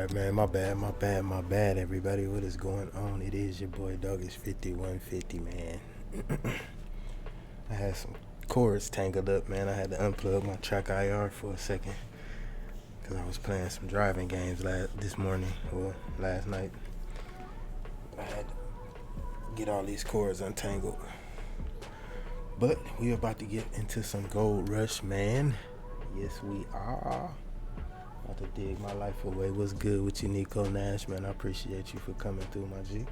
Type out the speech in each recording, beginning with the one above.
Alright, man, my bad, everybody. What is going on? It is your boy Dawgish 5150, man. I had some cords tangled up, man. I had to unplug my track IR for a second because I was playing some driving games last night. I had to get all these cords untangled. But we about to get into some gold rush, man. Yes, we are. About to dig my life away. What's good with you, Nico Nash, man? I appreciate you for coming through, my G.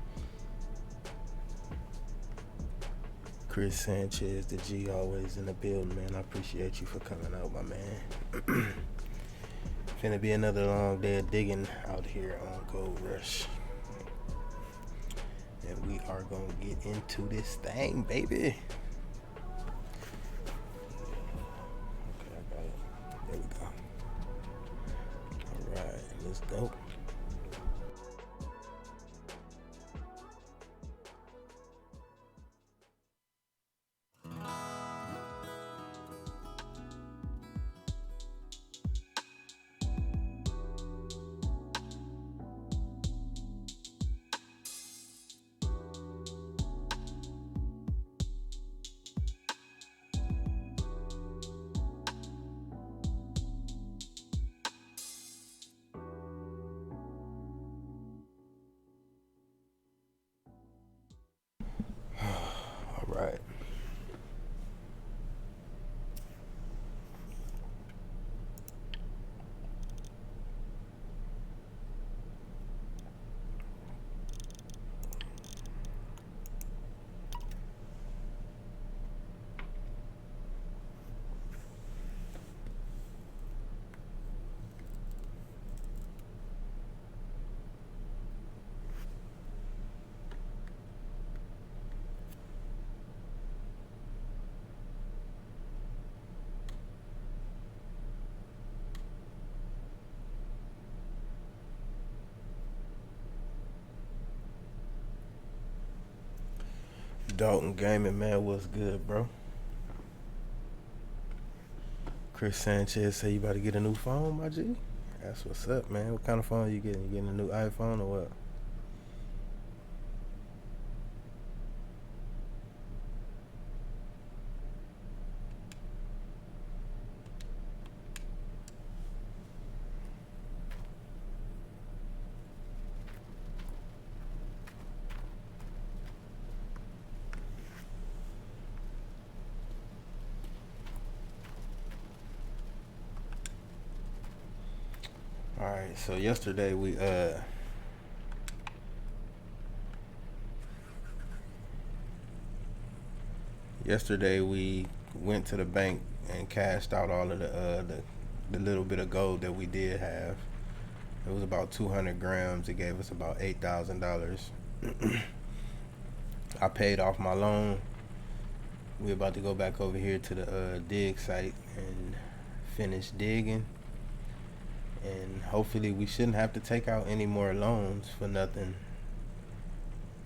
Chris Sanchez, the G, always in the building, man. I appreciate you for coming out, my man. Finna be another long day of digging out here on Gold Rush. And we are gonna get into this thing, baby. Okay, I got it. There we go. Alright, let's go. Alright. Dalton Gaming, man, what's good, bro? Chris Sanchez say you about to get a new phone, my G? That's what's up, man. What kind of phone you getting? You getting a new iPhone or what? Alright, so yesterday we went to the bank and cashed out all of the little bit of gold that we did have. It was about 200 grams. It gave us about $8,000. I paid off my loan. We're about to go back over here to the dig site and finish digging. And hopefully we shouldn't have to take out any more loans for nothing.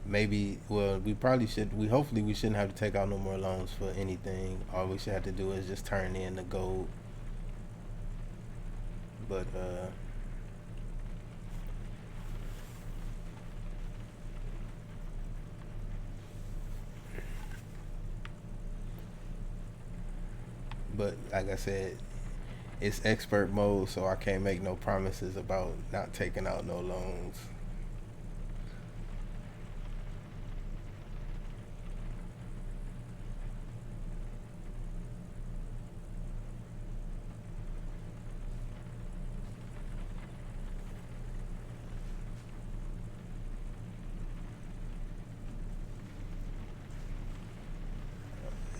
Maybe, well, hopefully we shouldn't have to take out no more loans for anything. All we should have to do is just turn in the gold. But like I said, it's expert mode, so I can't make no promises about not taking out no loans.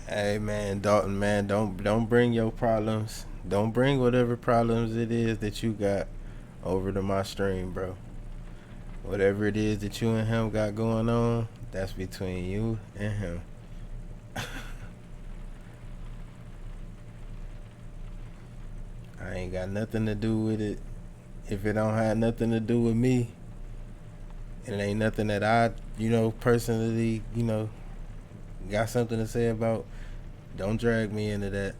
Hey man, Dalton, man, don't bring your problems. Don't bring whatever problems it is that you got over to my stream, bro. Whatever it is that you and him got going on, that's between you and him. I ain't got nothing to do with it. If it don't have nothing to do with me, and it ain't nothing that I, personally, got something to say about, don't drag me into that.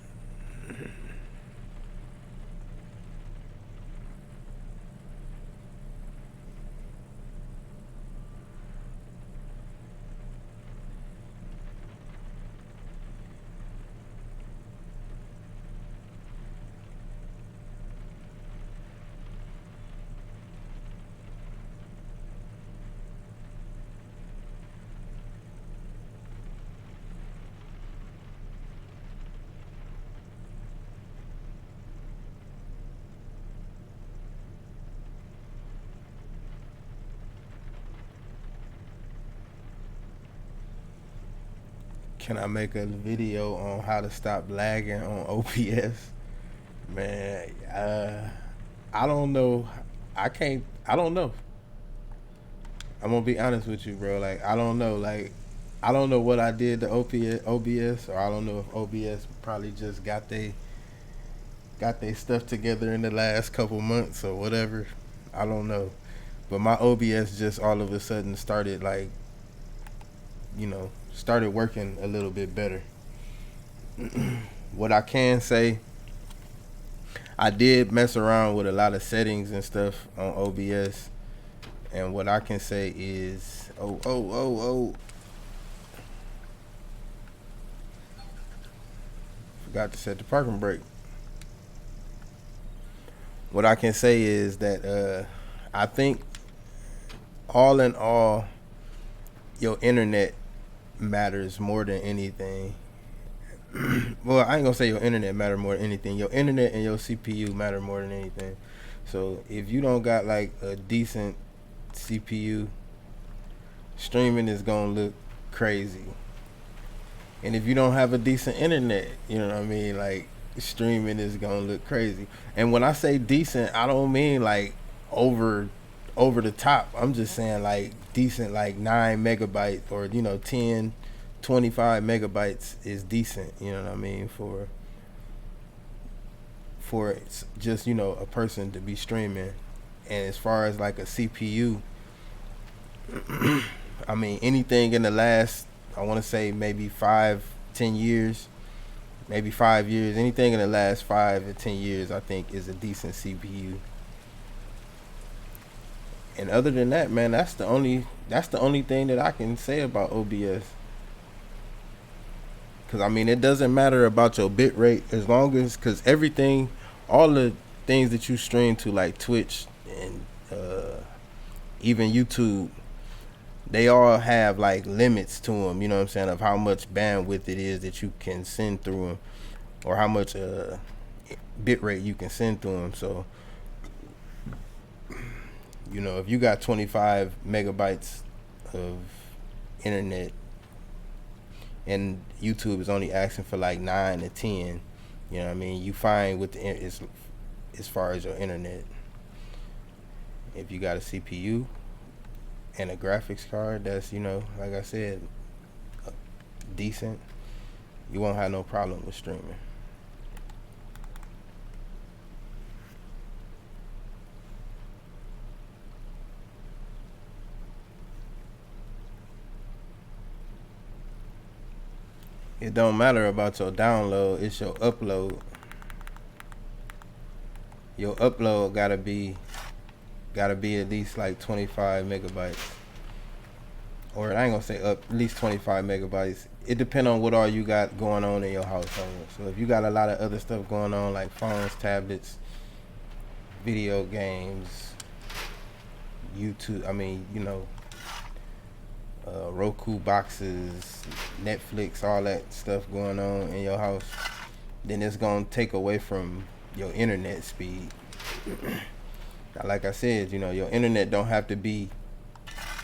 Can I make a video on how to stop lagging on OBS? Man, I don't know. I don't know. I'm gonna be honest with you, bro. Like, I don't know. Like, I don't know what I did to OBS, or I don't know if OBS probably just got they stuff together in the last couple months or whatever. I don't know. But my OBS just all of a sudden started, like, started working a little bit better. What I can say, I did mess around with a lot of settings and stuff on OBS, and what I can say is, forgot to set the parking brake. What I can say is that I think all in all, your internet matters more than anything. Well, I ain't gonna say your internet matter more than anything. Your internet and your CPU matter more than anything. So if you don't got like a decent CPU, streaming is gonna look crazy. And if you don't have a decent internet, you know what I mean, like, streaming is gonna look crazy. And when I say decent, I don't mean like over the top. I'm just saying like decent, like 9 megabytes or 10, 25 megabytes is decent, you know what I mean, for just a person to be streaming. And as far as like a CPU, I mean, anything in the last, I want to say maybe 5-10 years, maybe 5 years, anything in the last 5 to 10 years, I think is a decent CPU. And other than that, man, that's the only thing that I can say about OBS. Cause I mean, it doesn't matter about your bit rate as long as, cause everything, all the things that you stream to, like Twitch and even YouTube, they all have like limits to them, you know what I'm saying, of how much bandwidth it is that you can send through them, or how much bit rate you can send through them. So, if you got 25 megabytes of internet and YouTube is only asking for like 9 to 10, you know what I mean, you fine with as far as your internet. If you got a CPU and a graphics card that's, like I said, decent, you won't have no problem with streaming. It don't matter about your download, it's your upload. Your upload gotta be at least like 25 megabytes. Or I ain't gonna say at least 25 megabytes. It depends on what all you got going on in your household. So if you got a lot of other stuff going on, like phones, tablets, video games, YouTube, I mean, Roku boxes, Netflix, all that stuff going on in your house, then it's gonna take away from your internet speed. Now, like I said, your internet don't have to be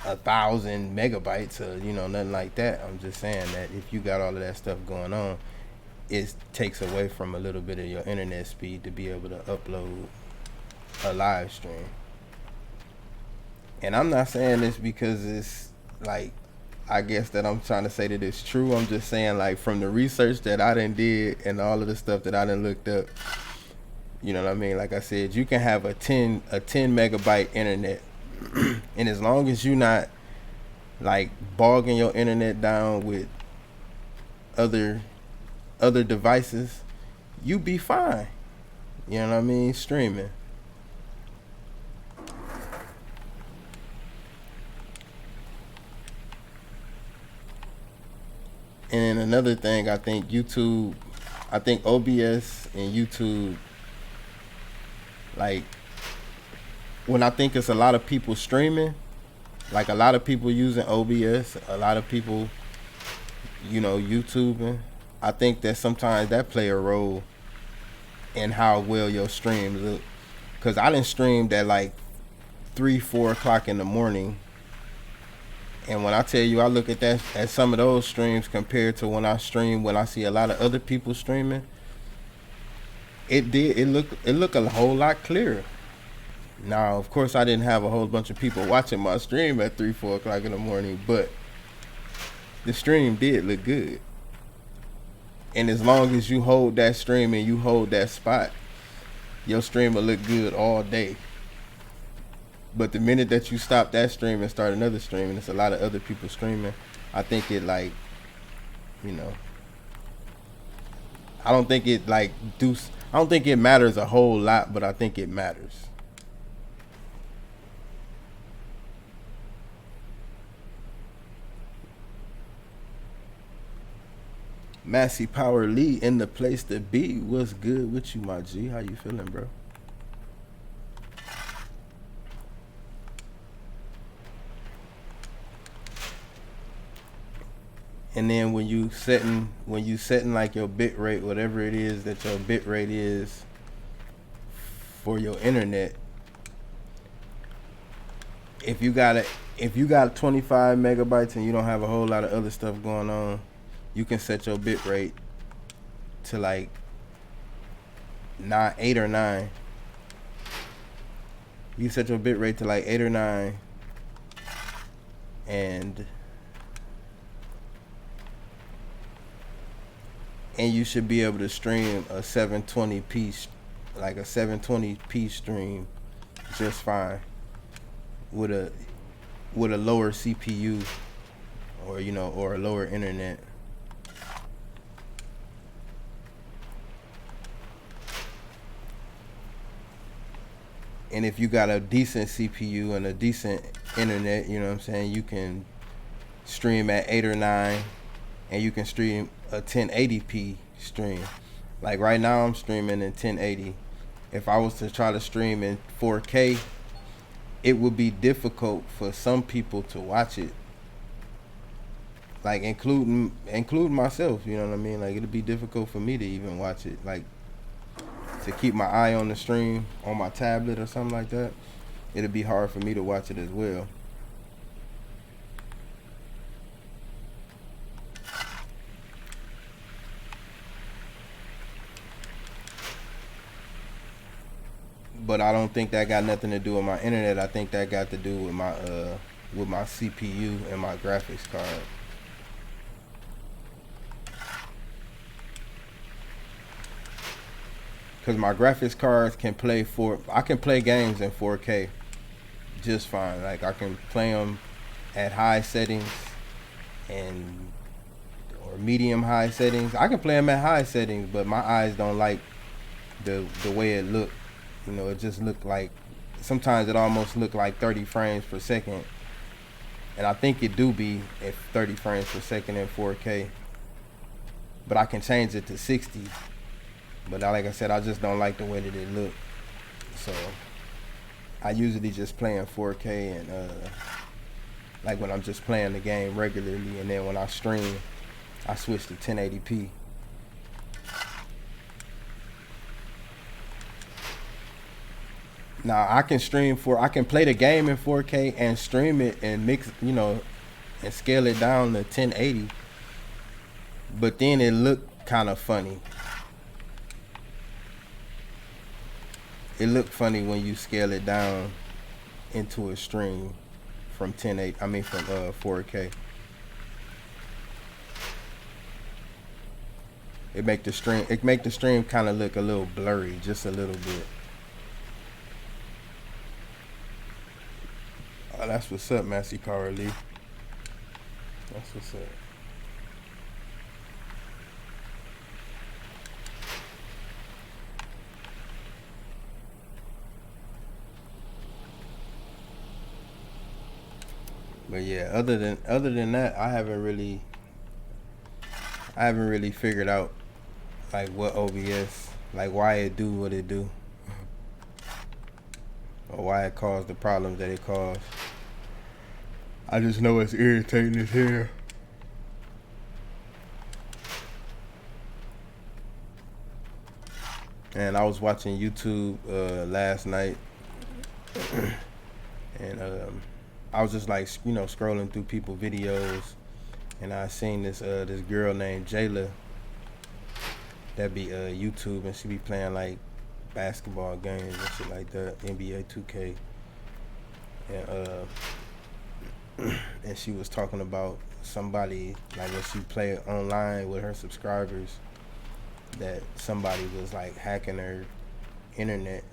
1,000 megabytes or nothing like that. I'm just saying that if you got all of that stuff going on, it takes away from a little bit of your internet speed to be able to upload a live stream. And I'm not saying this because it's like, I guess that I'm trying to say that it's true. I'm just saying, like, from the research that I done did and all of the stuff that I done looked up, you know what I mean? Like I said, you can have a 10 megabyte internet, and as long as you not like bogging your internet down with other devices, you be fine. You know what I mean? Streaming. And another thing, I think OBS and YouTube, like, when I think it's a lot of people streaming, like a lot of people using OBS, a lot of people, YouTubing, I think that sometimes that play a role in how well your stream look. Cause I done streamed at like 3-4 o'clock in the morning, And when I tell you, I look at that at some of those streams compared to when I stream, when I see a lot of other people streaming, it look a whole lot clearer. Now, of course, I didn't have a whole bunch of people watching my stream at 3-4 o'clock in the morning, but the stream did look good. And as long as you hold that stream and you hold that spot, your stream will look good all day. But the minute that you stop that stream and start another stream, and it's a lot of other people streaming, I think it like, you know, I don't think it like I don't think it matters a whole lot, but I think it matters. Massey Power Lee in the place to be. What's good with you, my G? How you feeling, bro? And then when you setting like your bit rate, whatever it is that your bit rate is for your internet, if you got 25 megabytes and you don't have a whole lot of other stuff going on, you can set your bit rate to like 8 or 9. You set your bit rate to like 8 or 9, and you should be able to stream a 720p, like a 720p stream, just fine with a lower CPU or or a lower internet. And if you got a decent CPU and a decent internet, you know what I'm saying, you can stream at 8 or 9, and you can stream a 1080p stream. Like right now I'm streaming in 1080. If I was to try to stream in 4K, it would be difficult for some people to watch it. Like including myself, you know what I mean? Like it'd be difficult for me to even watch it. Like to keep my eye on the stream on my tablet or something like that, it'd be hard for me to watch it as well. But I don't think that got nothing to do with my internet. I think that got to do with my CPU and my graphics card. Cause my graphics cards can play I can play games in 4K just fine. Like I can play them at high settings or medium high settings. I can play them at high settings, but my eyes don't like the way it looked. You know, it just looked like, sometimes it almost looked like 30 frames per second. And I think it do be at 30 frames per second in 4K. But I can change it to 60. But like I said, I just don't like the way that it looked. So I usually just play in 4K and like when I'm just playing the game regularly, and then when I stream, I switch to 1080p. Now I can play the game in 4K and stream it and mix, and scale it down to 1080. But then it looked kind of funny. It looked funny when you scale it down into a stream from 4K. It make the stream kind of look a little blurry, just a little bit. Oh, that's what's up, Massey Power Lee. That's what's up. But yeah, other than that, I haven't really figured out like what OBS, like why it do what it do, or why it caused the problems that it caused. I just know it's irritating as hell. And I was watching YouTube last night, and I was just like, you know, scrolling through people videos, and I seen this this girl named Jayla that be YouTube, and she be playing like basketball games and shit like that, NBA 2K, and and she was talking about somebody, like when she played online with her subscribers, that somebody was like hacking her internet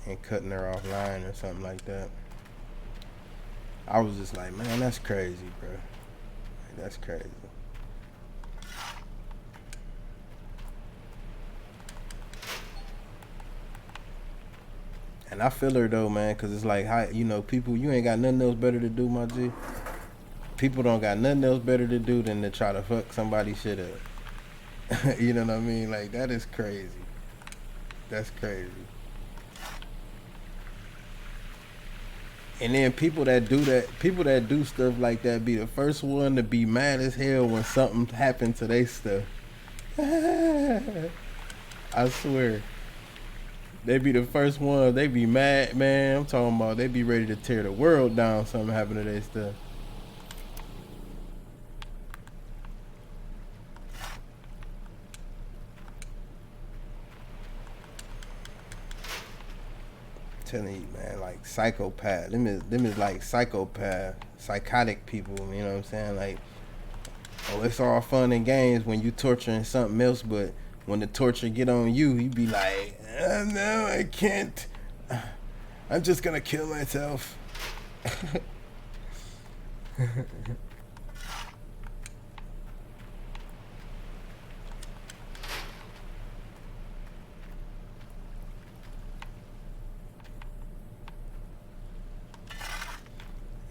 and cutting her offline or something like that. I was just like, man, that's crazy, bro. Like, that's crazy. And I feel her though, man, cause it's like, how, you know, people, you ain't got nothing else better to do, my G. People don't got nothing else better to do than to try to fuck somebody's shit up. You know what I mean? Like, that is crazy. That's crazy. And then people that do stuff like that be the first one to be mad as hell when something happened to their stuff. I swear. They be the first one. They be mad, man. I'm talking about they be ready to tear the world down. Something happened to their stuff. I'm telling you, man, like psychopath. Them is like psychopath, psychotic people. You know what I'm saying? Like, oh, it's all fun and games when you torturing something else, but when the torture get on you, you be like, no, I can't. I'm just gonna kill myself.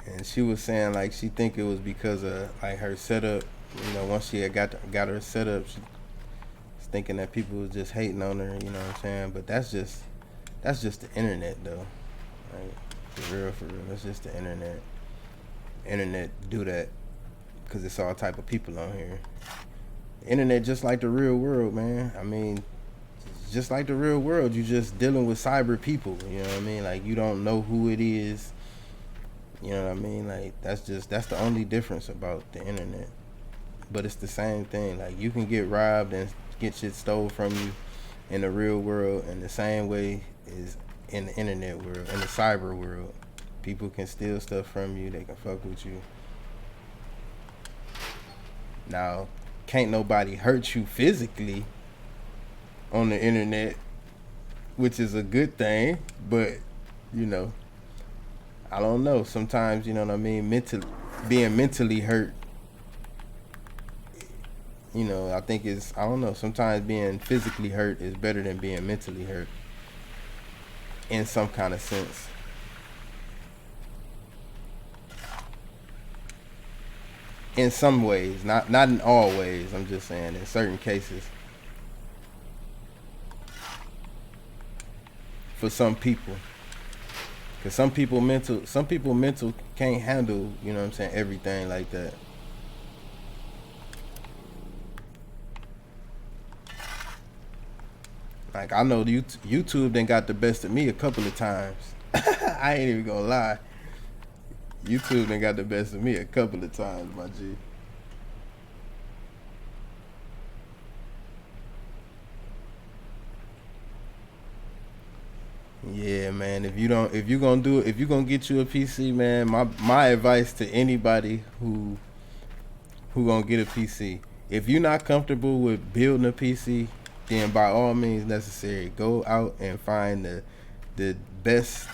And she was saying like she think it was because of like her setup. You know, once she had got her setup, she was thinking that people was just hating on her. You know what I'm saying? But that's just the internet though. Like, for real, that's just the internet. Internet do that because it's all type of people on here. The internet just like the real world, man. I mean, just like the real world, you just dealing with cyber people. You know what I mean? Like, you don't know who it is. You know what I mean? Like, that's the only difference about the internet. But it's the same thing. Like, you can get robbed and get shit stole from you in the real world, and the same way is in the internet world, in the cyber world. People can steal stuff from you. They can fuck with you. Now, can't nobody hurt you physically on the internet, which is a good thing, but, you know, I don't know. Sometimes, you know what I mean, being mentally hurt, you know, I think I don't know. Sometimes being physically hurt is better than being mentally hurt in some kind of sense. In some ways, not in all ways. I'm just saying in certain cases. For some people. Cause some people mental can't handle, you know what I'm saying, everything like that. Like, I know YouTube done got the best of me a couple of times. I ain't even gonna lie. YouTube done got the best of me a couple of times, my G. Yeah, man. If you gonna get you a PC, man, my advice to anybody who gonna get a PC, if you're not comfortable with building a PC, then by all means necessary, go out and find the best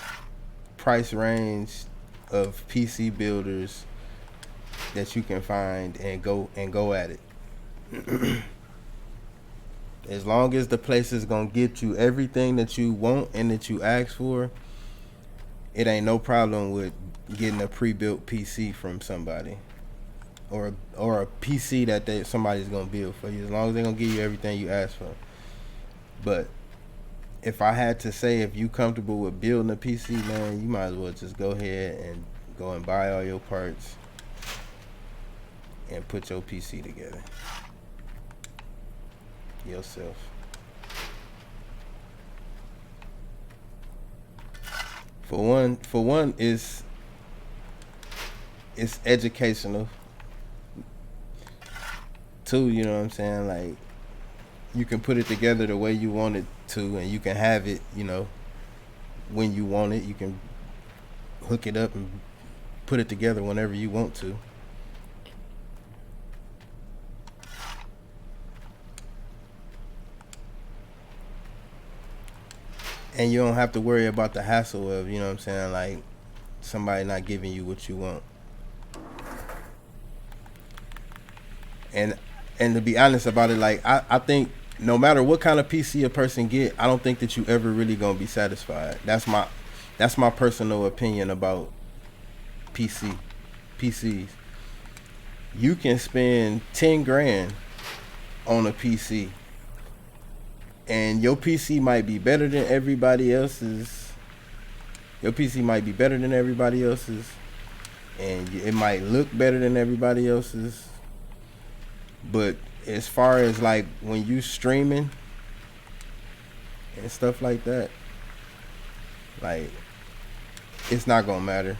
price range of PC builders that you can find and go at it. As long as the place is gonna get you everything that you want and that you ask for, it ain't no problem with getting a pre-built PC from somebody, or a PC that somebody's gonna build for you. As long as they're gonna give you everything you ask for. But if I had to say, if you comfortable with building a PC, man, you might as well just go ahead and go and buy all your parts and put your PC together yourself. For one, is it's educational too, you know what I'm saying? Like, you can put it together the way you want it to, and you can have it, you know, when you want it. You can hook it up and put it together whenever you want to. And you don't have to worry about the hassle of, you know what I'm saying, like somebody not giving you what you want. And to be honest about it, like I think no matter what kind of PC a person get, I don't think that you ever really gonna be satisfied. That's my personal opinion about PCs. You can spend 10 grand on a PC, and your PC might be better than everybody else's. Your PC might be better than everybody else's, and it might look better than everybody else's. But as far as like when you streaming and stuff like that, like, it's not gonna matter.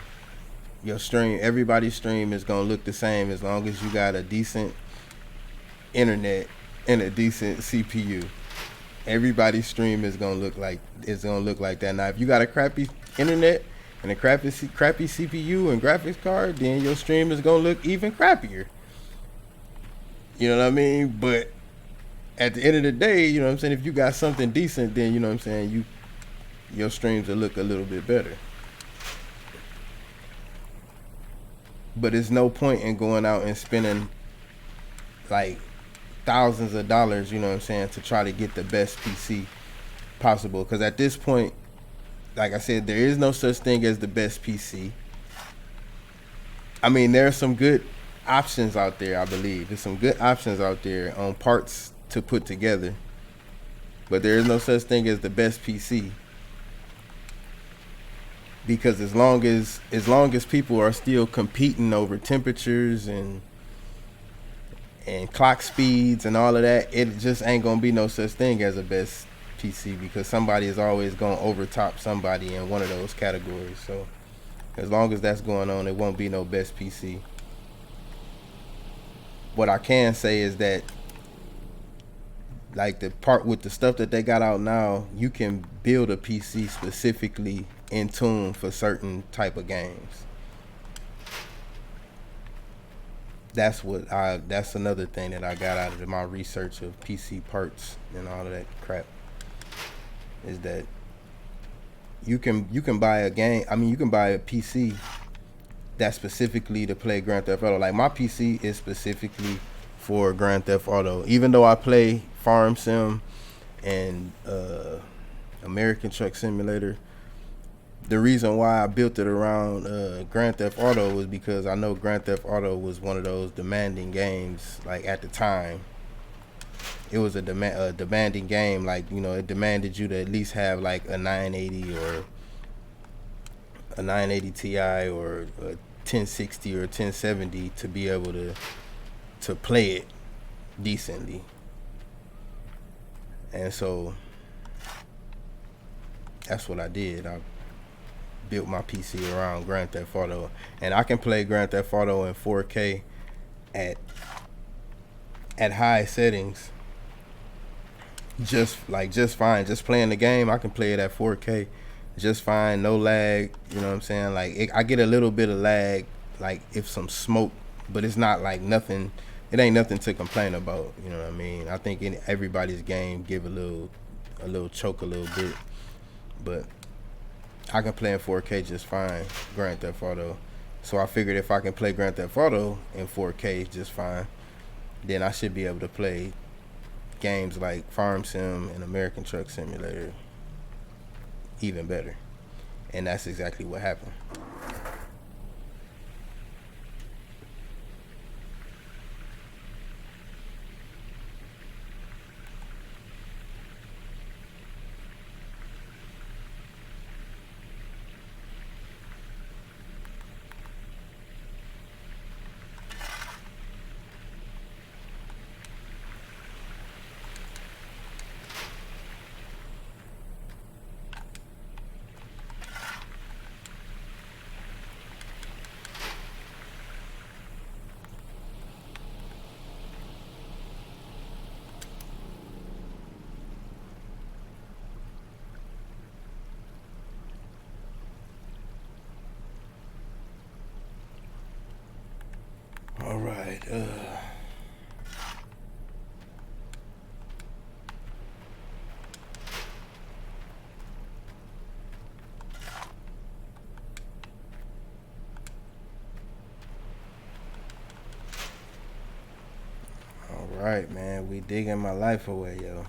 Your stream, everybody's stream is gonna look the same as long as you got a decent internet and a decent CPU. Everybody's stream is gonna look like that. Now, if you got a crappy internet and a crappy CPU and graphics card, then your stream is gonna look even crappier. You know what I mean? But at the end of the day, you know what I'm saying, if you got something decent, then you know what I'm saying, your streams will look a little bit better. But there's no point in going out and spending like thousands of dollars, you know what I'm saying, to try to get the best PC possible. Because at this point, like I said, there is no such thing as the best PC. I mean, there are some good options out there, I believe. There's some good options out there on parts to put together. But there is no such thing as the best PC. Because as long as people are still competing over temperatures and clock speeds and all of that, it just ain't gonna be no such thing as a best PC, because somebody is always gonna overtop somebody in one of those categories. So as long as that's going on, it won't be no best PC. What I can say is that, like, the part with the stuff that they got out now, you can build a PC specifically in tune for certain type of games. That's another thing that I got out of my research of PC parts and all of that crap, is that you can buy a game. I mean, you can buy a PC that's specifically to play Grand Theft Auto. Like, my PC is specifically for Grand Theft Auto. Even though I play Farm Sim and American Truck Simulator, the reason why I built it around Grand Theft Auto was because I know Grand Theft Auto was one of those demanding games. Like, at the time, it was a demanding game. Like, you know, it demanded you to at least have like a 980 or a 980 Ti or a 1060 or 1070 to be able to play it decently. And so that's what I did. I built my PC around Grand Theft Auto, and I can play Grand Theft Auto in 4K at high settings just fine. Just playing the game, I can play it at 4K just fine, no lag. You know what I'm saying? Like, I get a little bit of lag, like if some smoke, but it's not like nothing. It ain't nothing to complain about. You know what I mean? I think in everybody's game give a little choke a little bit, but I can play in 4K just fine, Grand Theft Auto. So I figured if I can play Grand Theft Auto in 4K just fine, then I should be able to play games like Farm Sim and American Truck Simulator even better. And that's exactly what happened. All right. All right, man. We digging my life away, yo.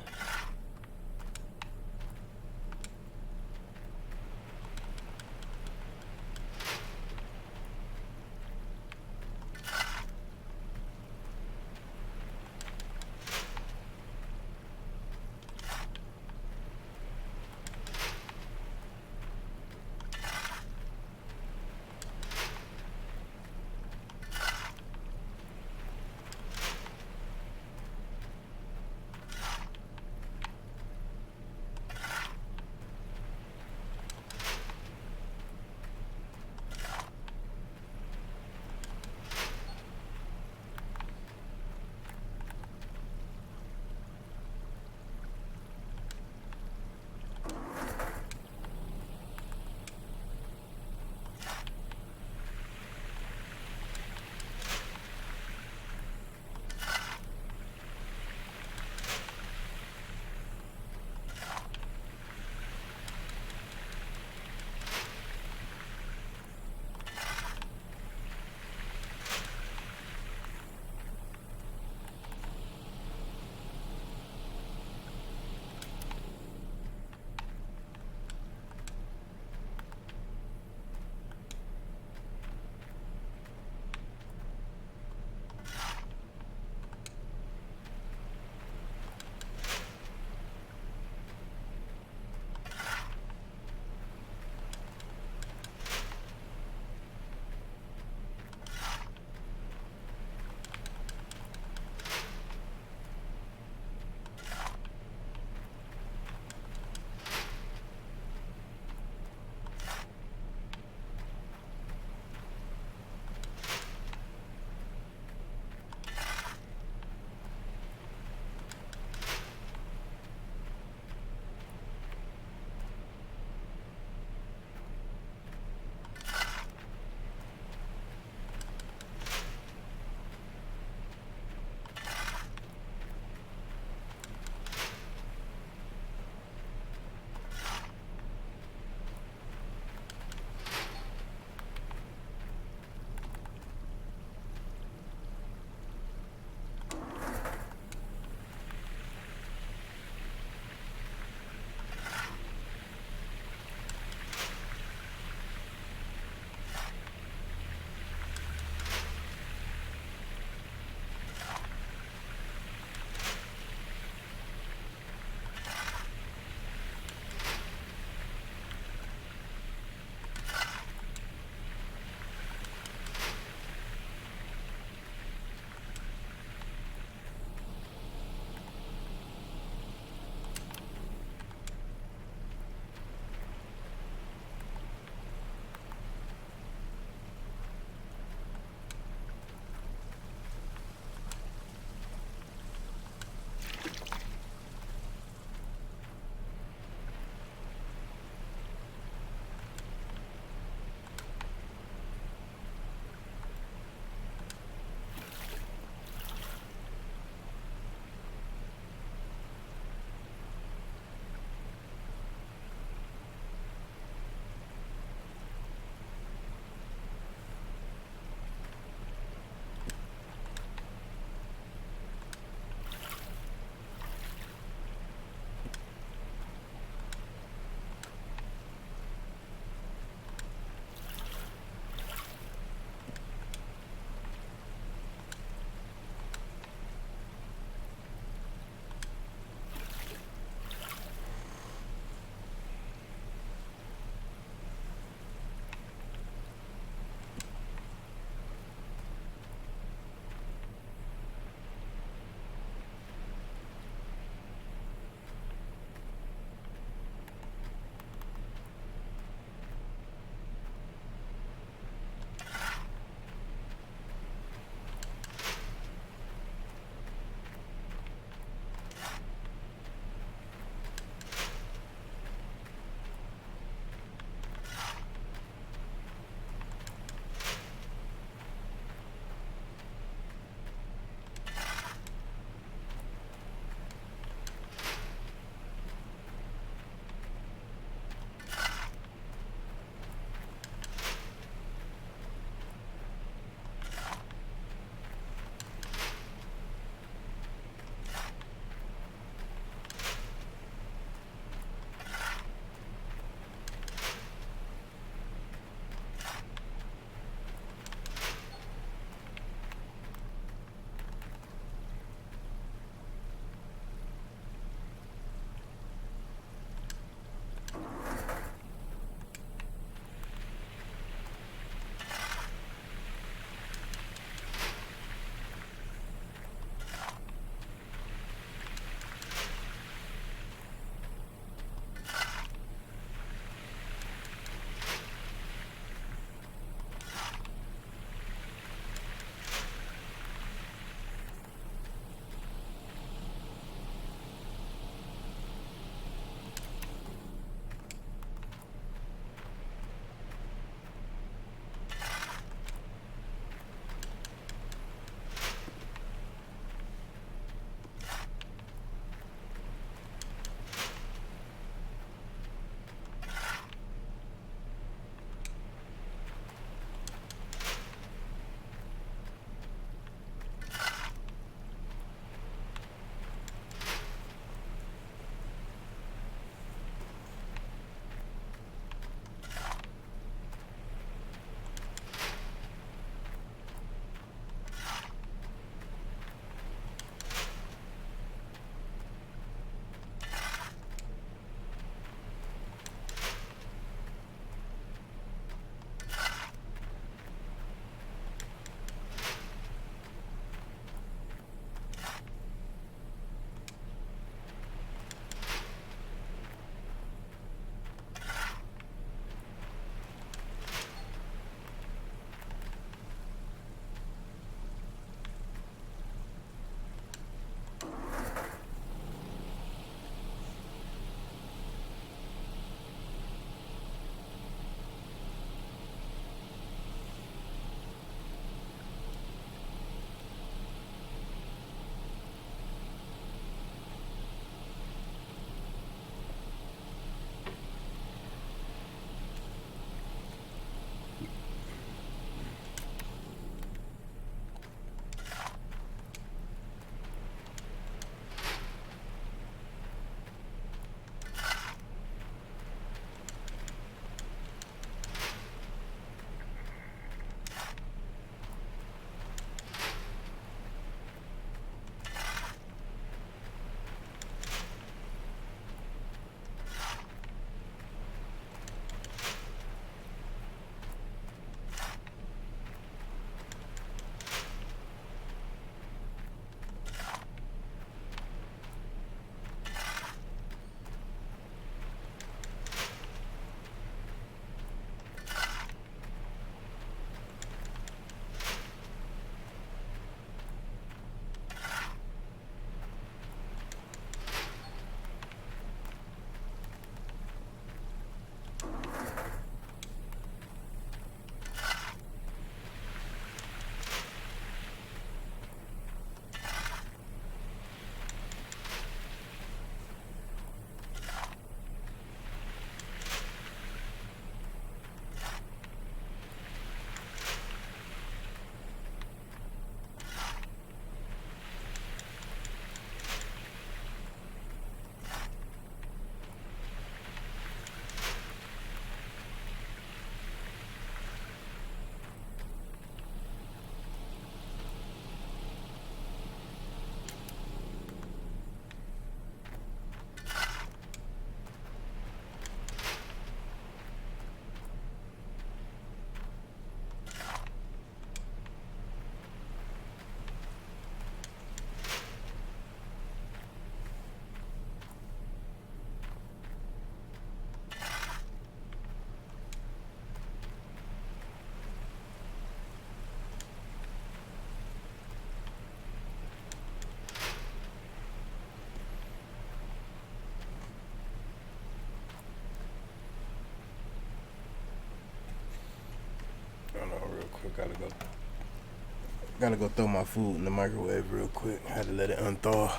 Gotta go throw my food in the microwave real quick. Had to let it unthaw.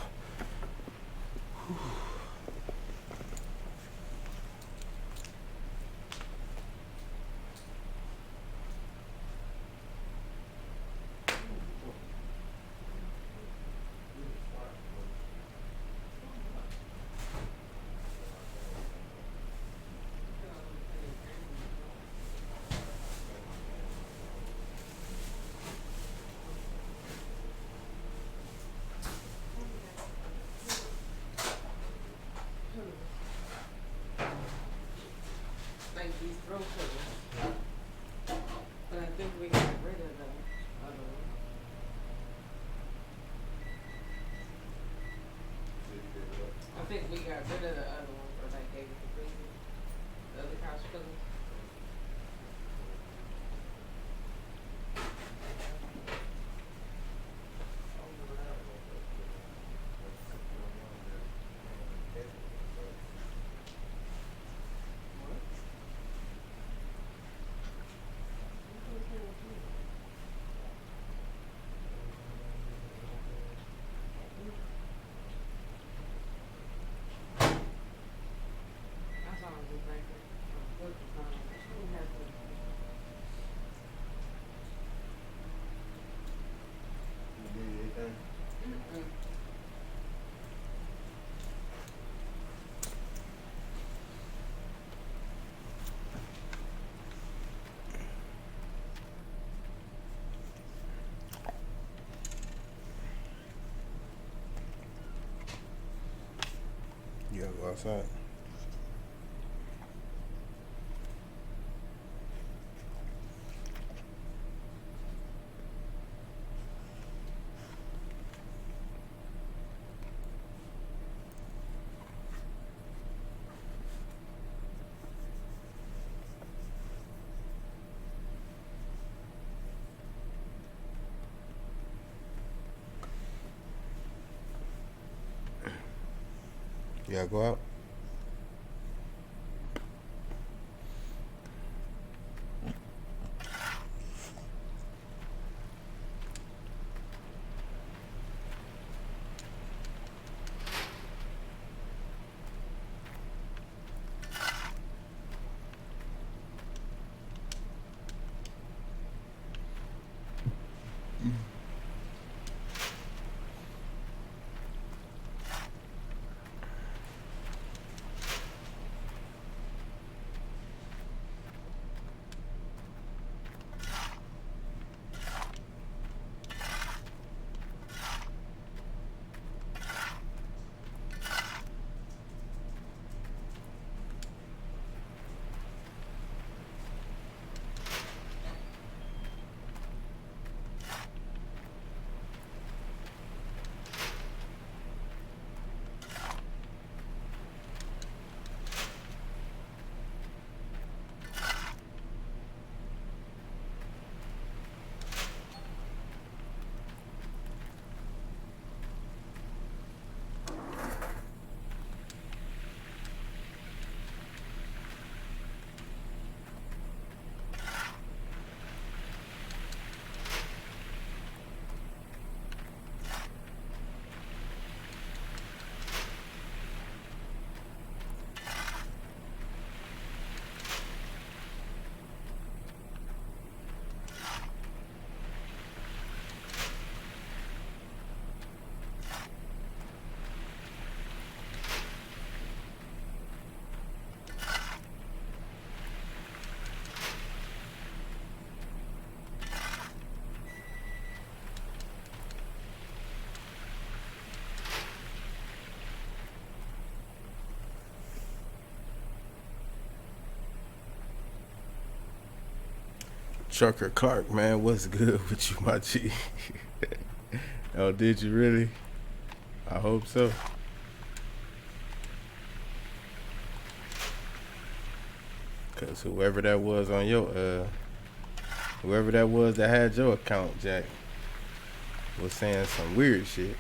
Like these throw pillows. But I think we got rid of the other one. I think we got rid of the other one, or like gave it to Brittany. The other couch pillows. That's all I was thinking. What the time? We had to. Mm-mm. You gotta go outside. You gotta go out. Trucker Clark, man, what's good with you, my G? Oh, did you really? I hope so. Cause whoever that was on your whoever that was that had your account, Jack, was saying some weird shit.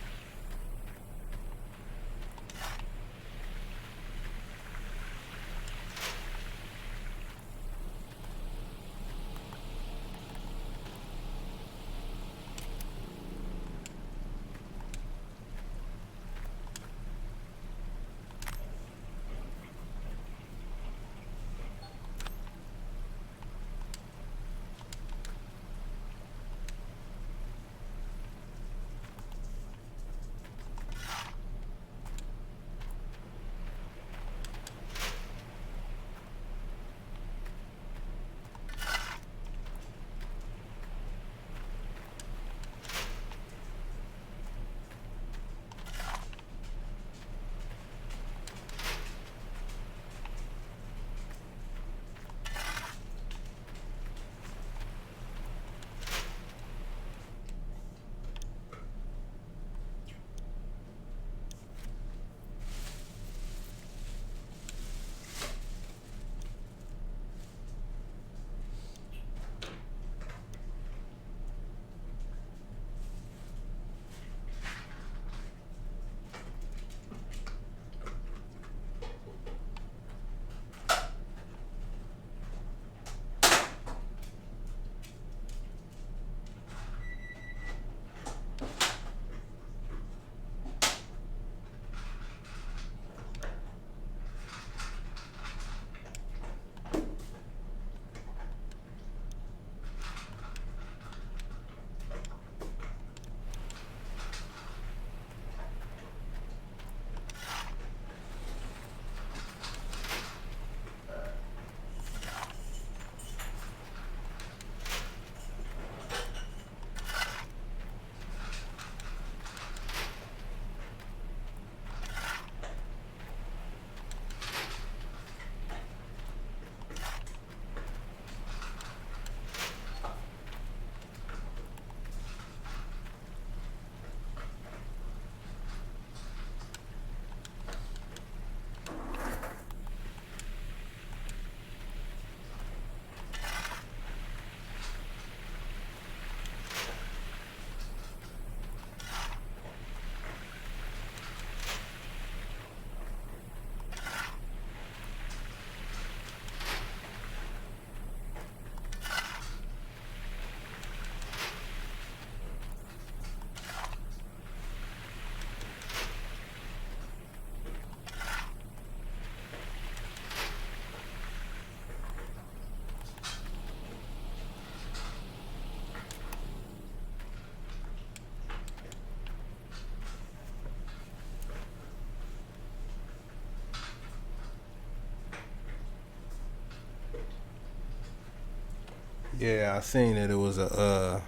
Yeah, I seen it. It was a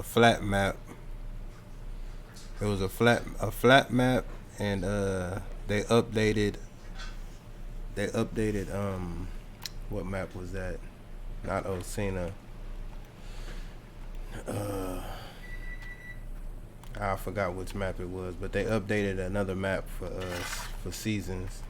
flat map. It was a flat map, and they updated. They updated. What map was that? Not Osina. I forgot which map it was, but they updated another map for us for seasons.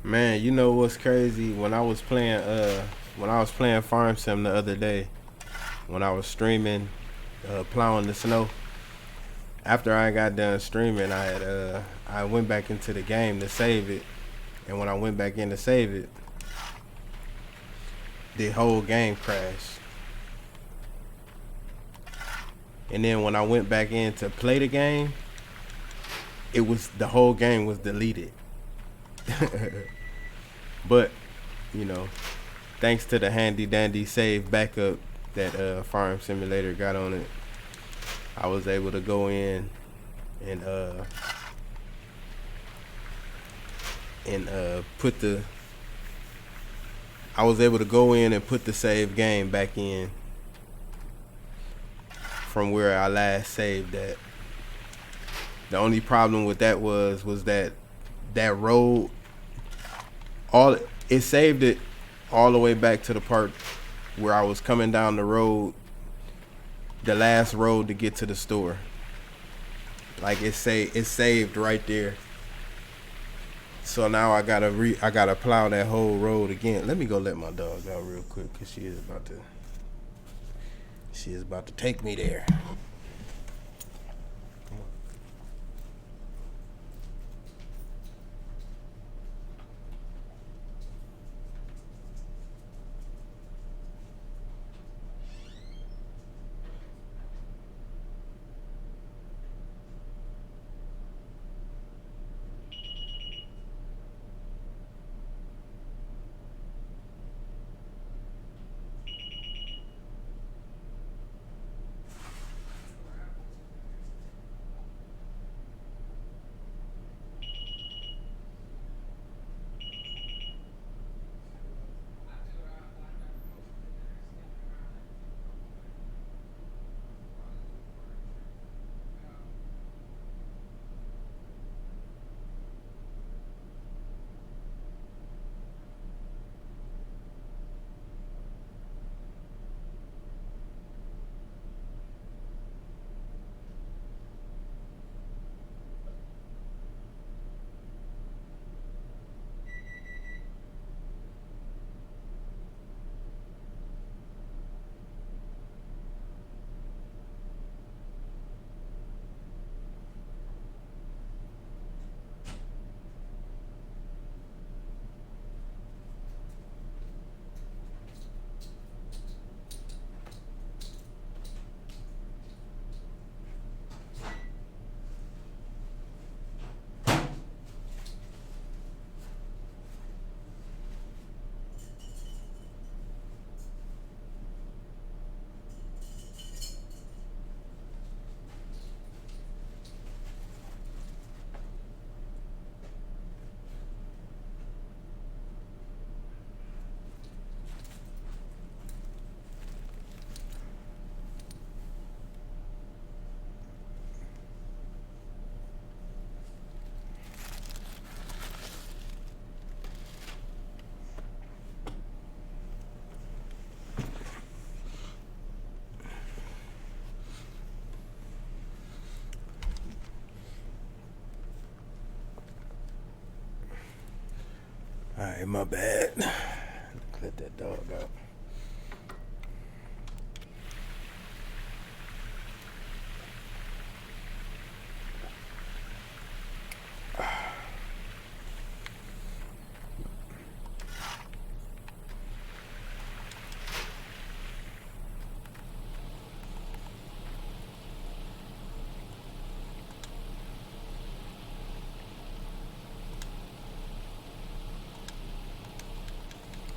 Man, you know what's crazy? When I was playing Farm Sim the other day, when I was streaming, plowing the snow. After I got done streaming, I went back into the game to save it, and when I went back in to save it, the whole game crashed. And then when I went back in to play the game, the whole game was deleted. But, you know, thanks to the handy dandy save backup that Farm Simulator got on it, I was able to go in and put the save game back in from where I last saved at. The only problem with that was that road, it saved it all the way back to the part where I was coming down the road, the last road to get to the store. Like it saved right there. So now I gotta plow that whole road again. Let me go let my dog out real quick, cause she is about to take me there. Alright, my bad. Let that dog out.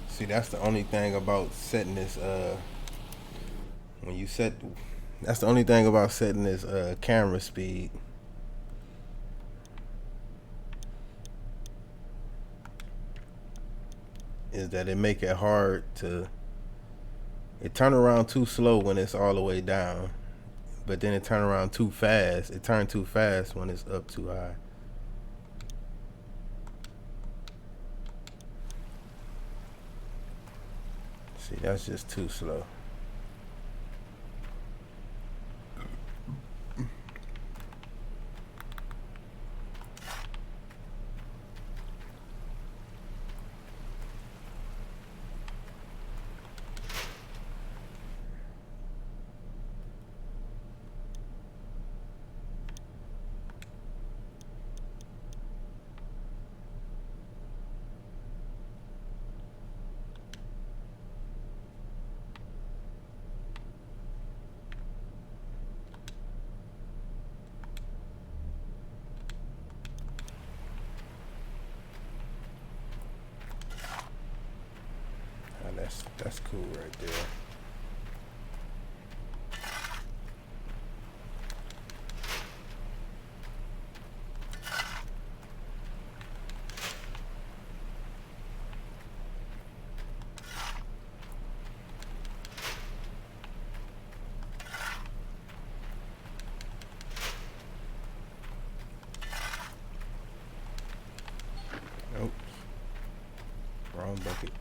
See, that's the only thing about setting this when you set, that's the only thing about setting this camera speed. Is that it make it hard to, it turn around too slow when it's all the way down, but then it turn around too fast. It turn too fast when it's up too high. See, that's just too slow. That's cool right there. Oops. Wrong bucket.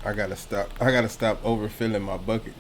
I gotta stop overfilling my bucket.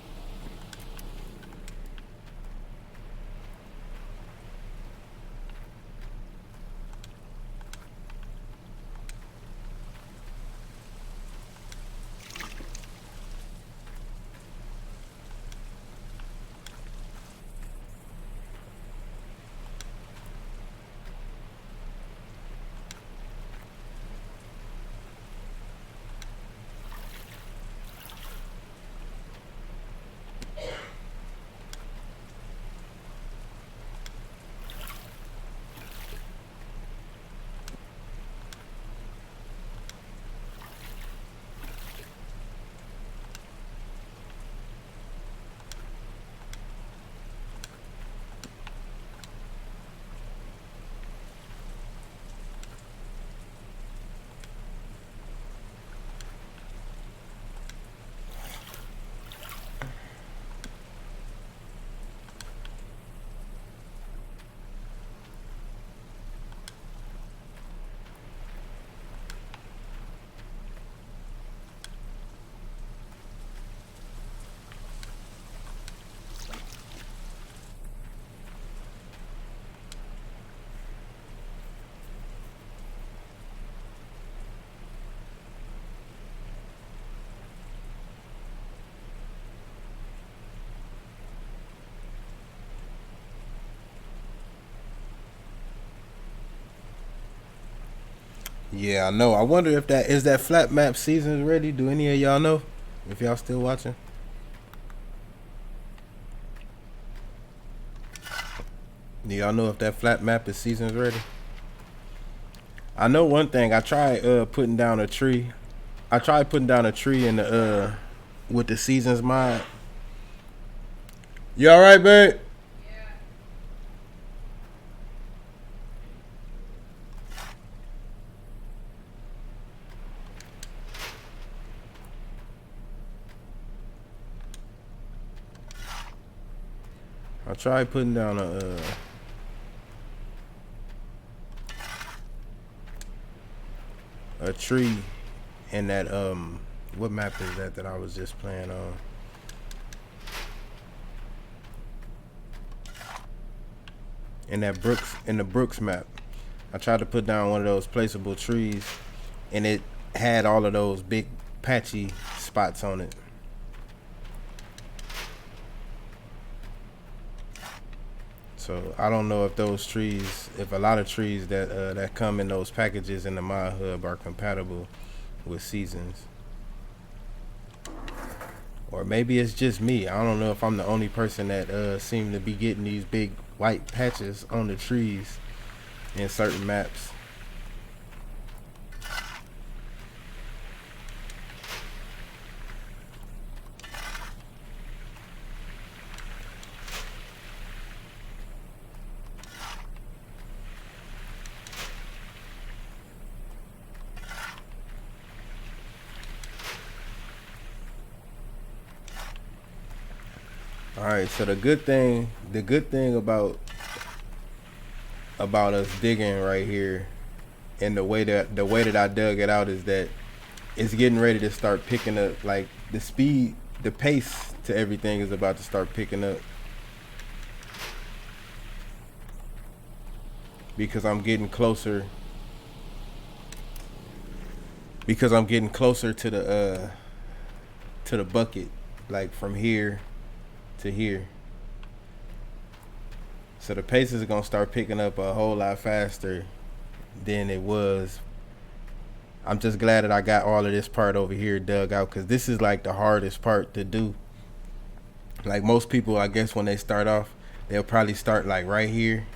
Yeah, I know. I wonder if that is that flat map seasons ready. Do any of y'all know? If y'all still watching? Do y'all know if that flat map is seasons ready? I know one thing. I tried putting down a tree. I tried putting down a tree in the with the seasons mod. You all right, babe? I tried putting down a tree in that what map is that I was just playing on? In the Brooks map. I tried to put down one of those placeable trees and it had all of those big patchy spots on it. So I don't know if those trees, if a lot of trees that come in those packages in the mod hub are compatible with seasons. Or maybe it's just me. I don't know if I'm the only person that seem to be getting these big white patches on the trees in certain maps. All right, so the good thing about us digging right here, and the way that I dug it out is that it's getting ready to start picking up. Like the speed, the pace to everything is about to start picking up because I'm getting closer. Because I'm getting closer to the bucket, like from here to here. So the pace is gonna start picking up a whole lot faster than it was. I'm just glad that I got all of this part over here dug out, because this is like the hardest part to do. Like most people, I guess when they start off, they'll probably start like right here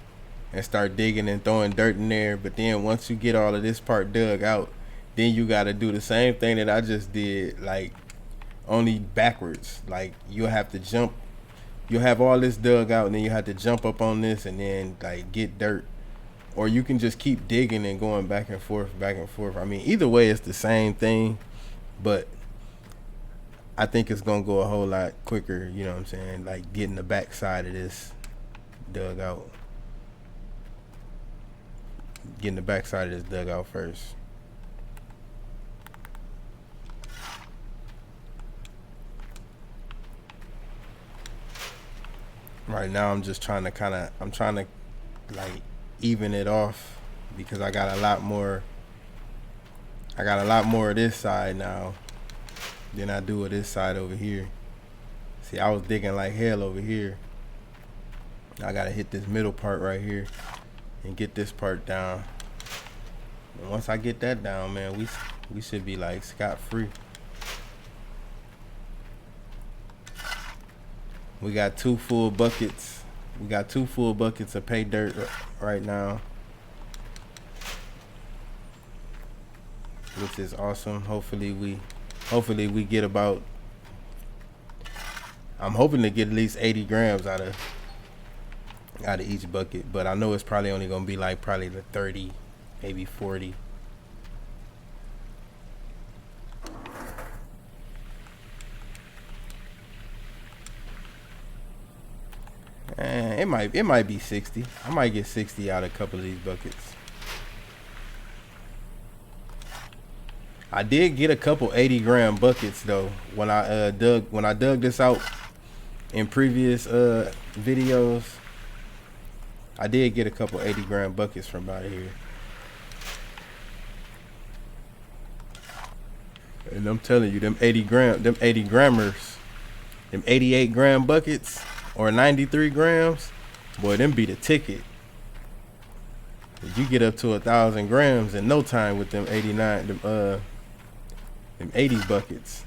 and start digging and throwing dirt in there. But then once you get all of this part dug out, then you gotta do the same thing that I just did, like only backwards. Like you'll have to jump. You'll have all this dug out and then you have to jump up on this and then like get dirt. Or you can just keep digging and going back and forth, back and forth. I mean, either way, it's the same thing, but I think it's gonna go a whole lot quicker, you know what I'm saying? Like getting the back side of this dug out. Getting the back side of this dug out first. Right now I'm just trying to like even it off, because I got a lot more of this side now than I do of this side over here. See, I was digging like hell over here. I gotta hit this middle part right here and get this part down. And once I get that down, man, we should be like scot-free. We got 2 full buckets. We got 2 full buckets of pay dirt right now, which is awesome. Hopefully we get about, I'm hoping to get at least 80 grams out of each bucket, but I know it's probably only gonna be like probably the 30, maybe 40. It might be 60. I might get 60 out of a couple of these buckets. I did get a couple 80-gram buckets though when I dug this out in previous videos. I did get a couple 80-gram buckets from out of here. And I'm telling you, them 80-grammers, them 88-gram buckets or 93 grams, boy, them be the ticket. You get up to 1,000 grams in no time with them 89, them 80 buckets.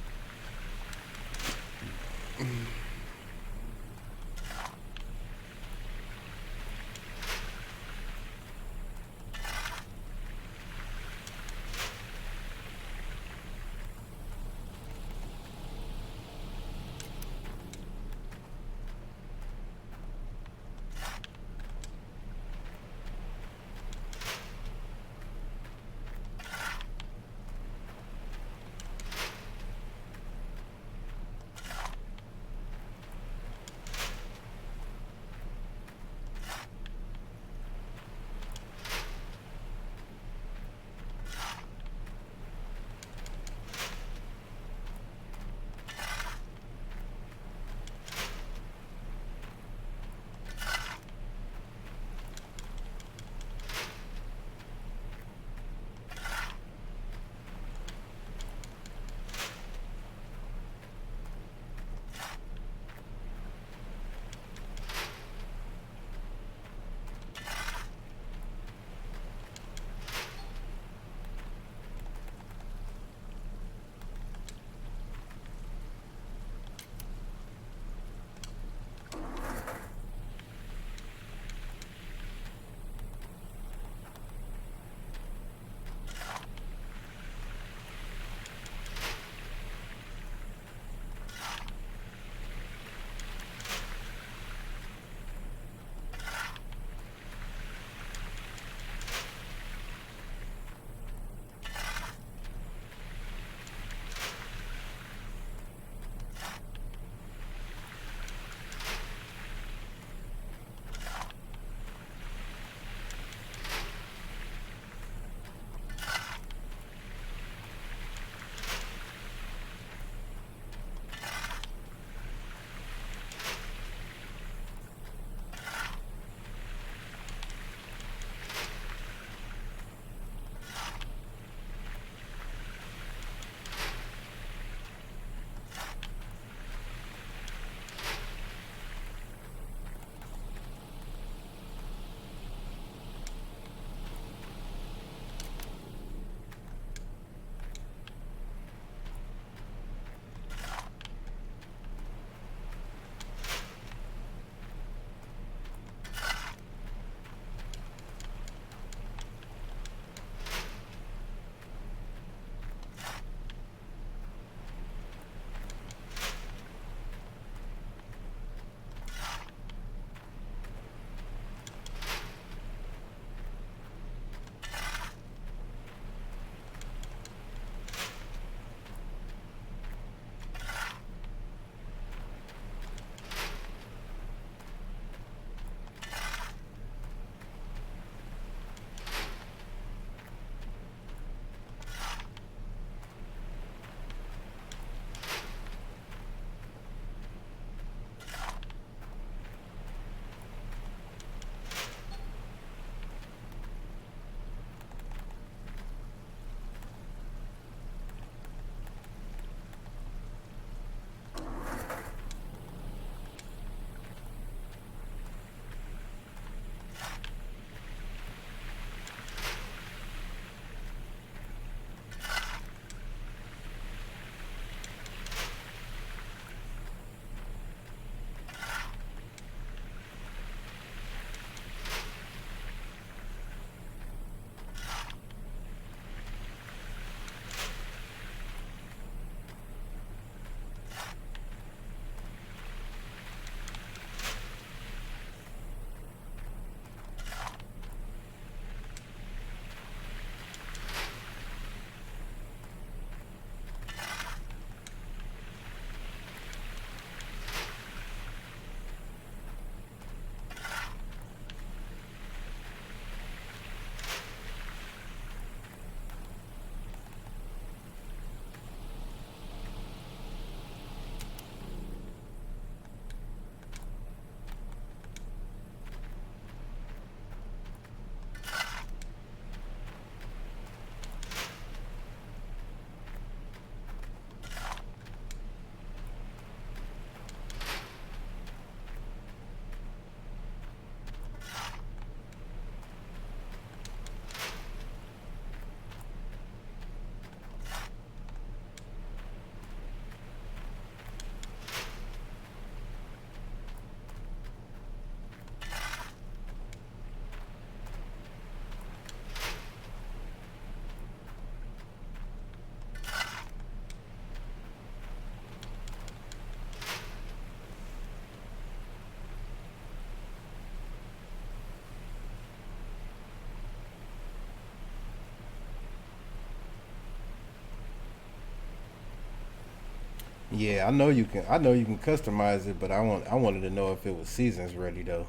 Yeah, I know you can. I know you can customize it, but I wanted to know if it was seasons ready though.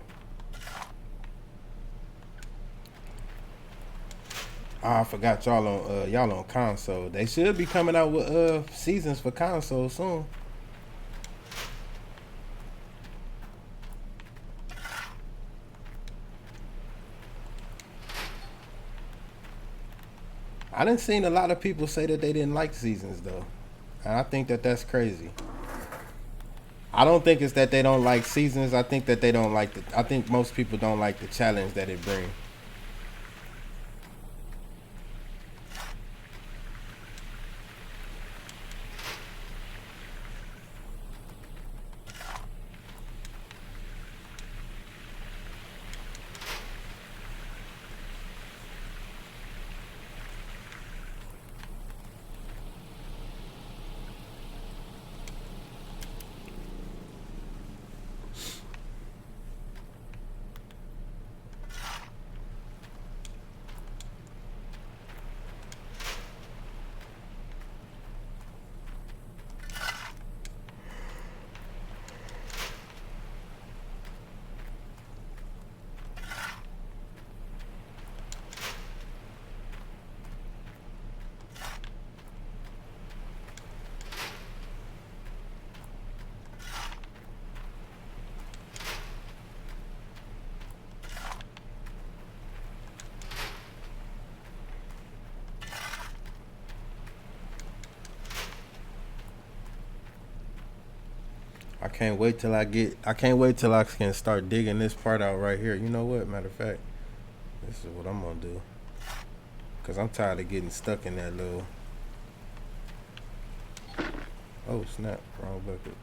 Oh, I forgot y'all on console. They should be coming out with seasons for console soon. I done seen a lot of people say that they didn't like seasons though, and I think that that's crazy. I don't think it's that they don't like seasons. I think that they don't like the. I think most people don't like the challenge that it brings. I can't wait till I get. I can't wait till I can start digging this part out right here. You know what? Matter of fact, this is what I'm gonna do. Cause I'm tired of getting stuck in that little. Oh snap! Wrong bucket.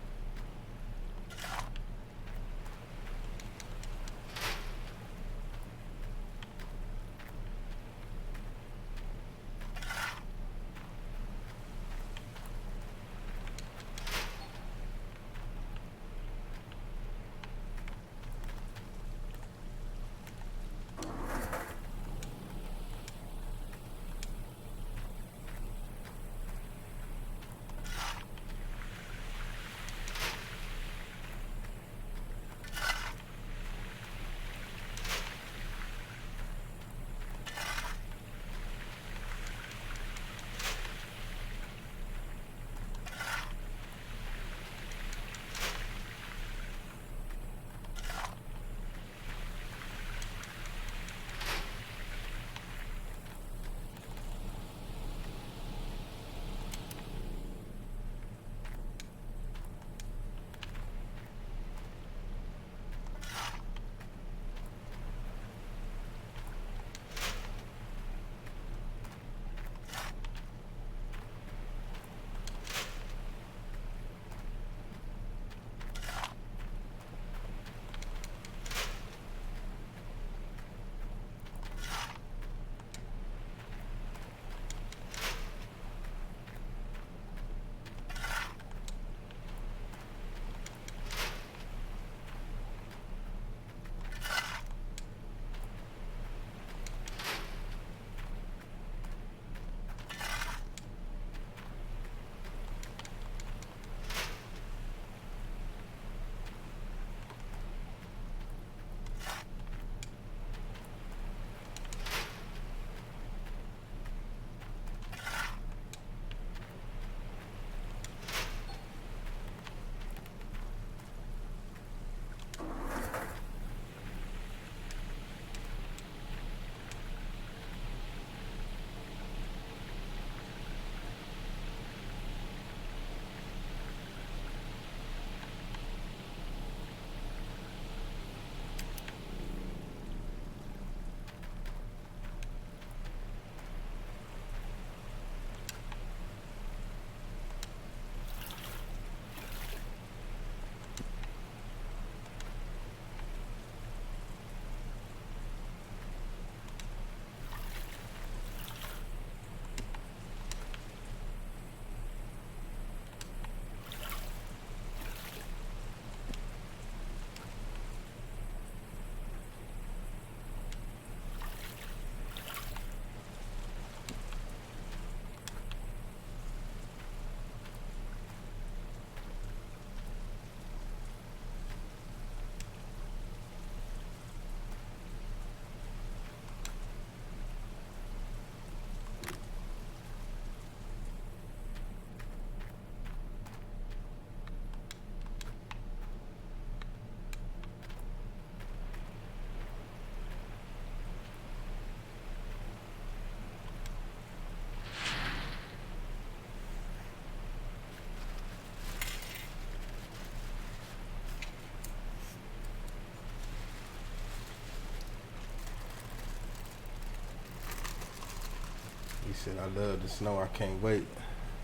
said, I love the snow. I can't wait.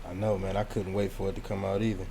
I know, man. I couldn't wait for it to come out either.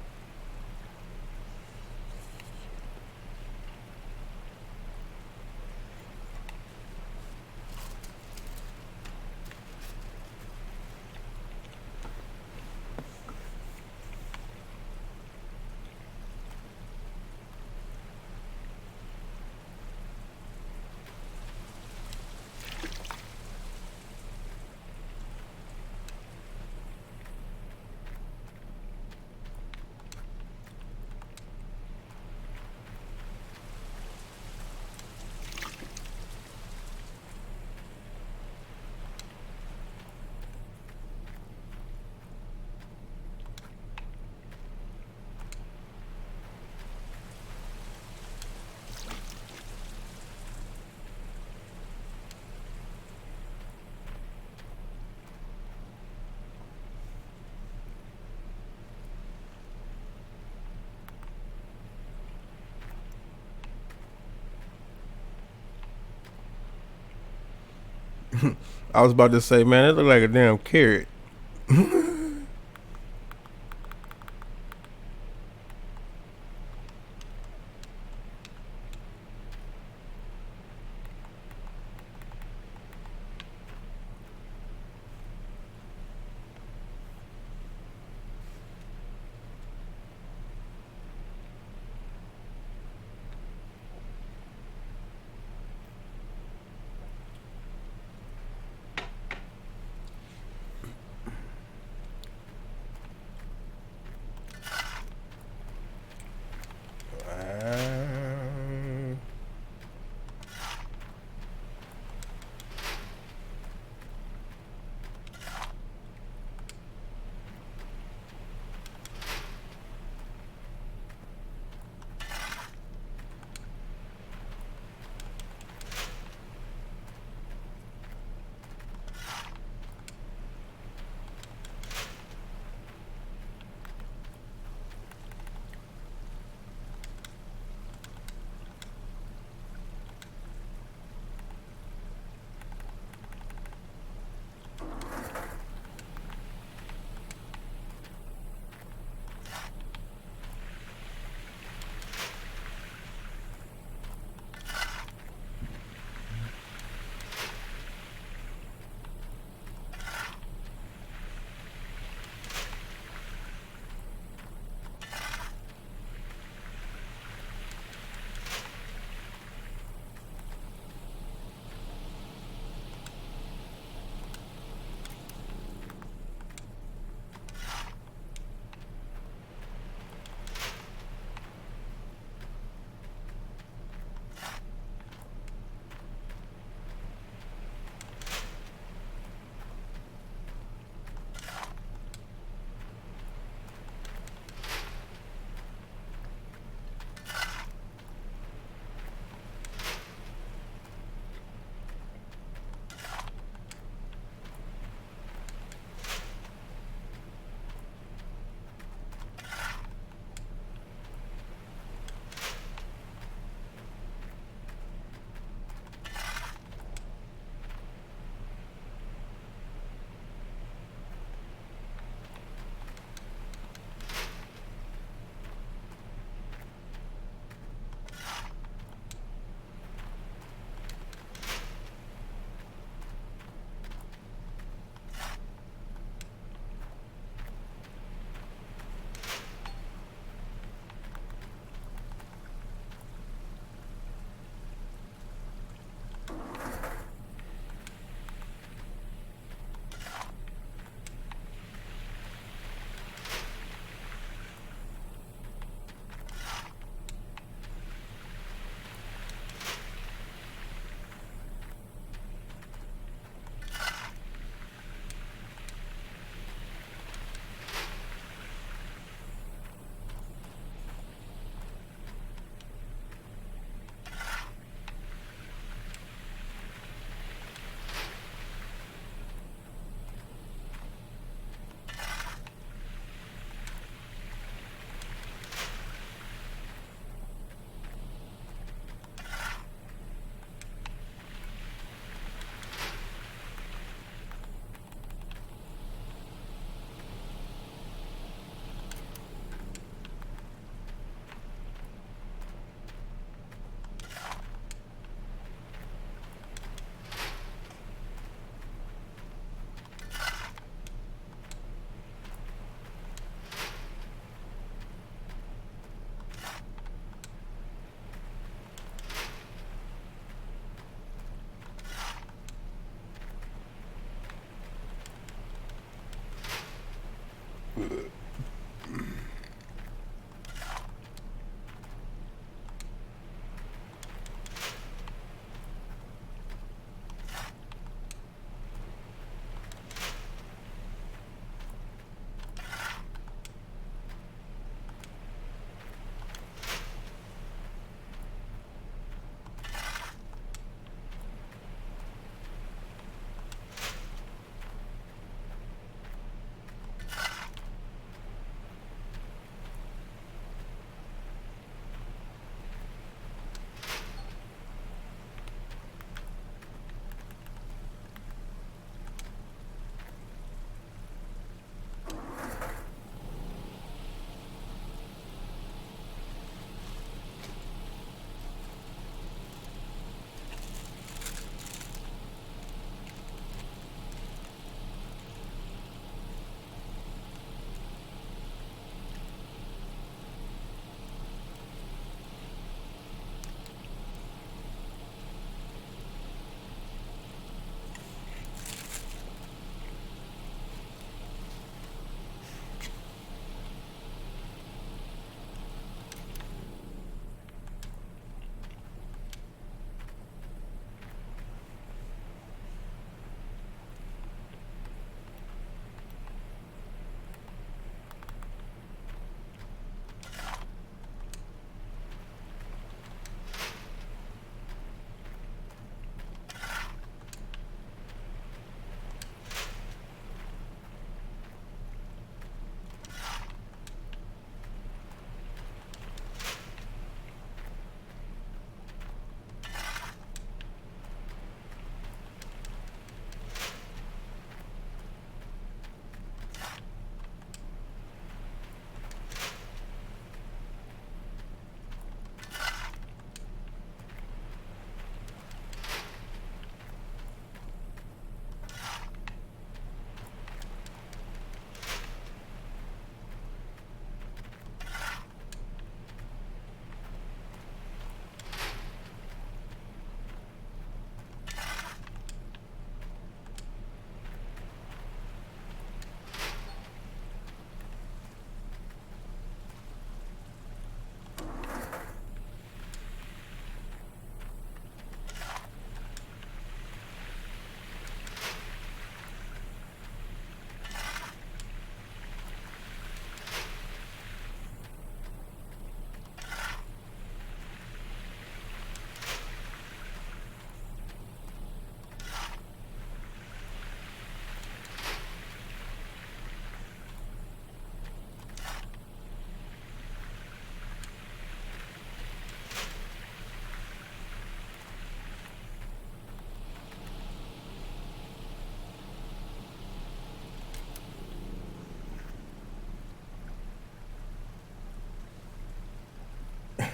I was about to say, man, it looked like a damn carrot.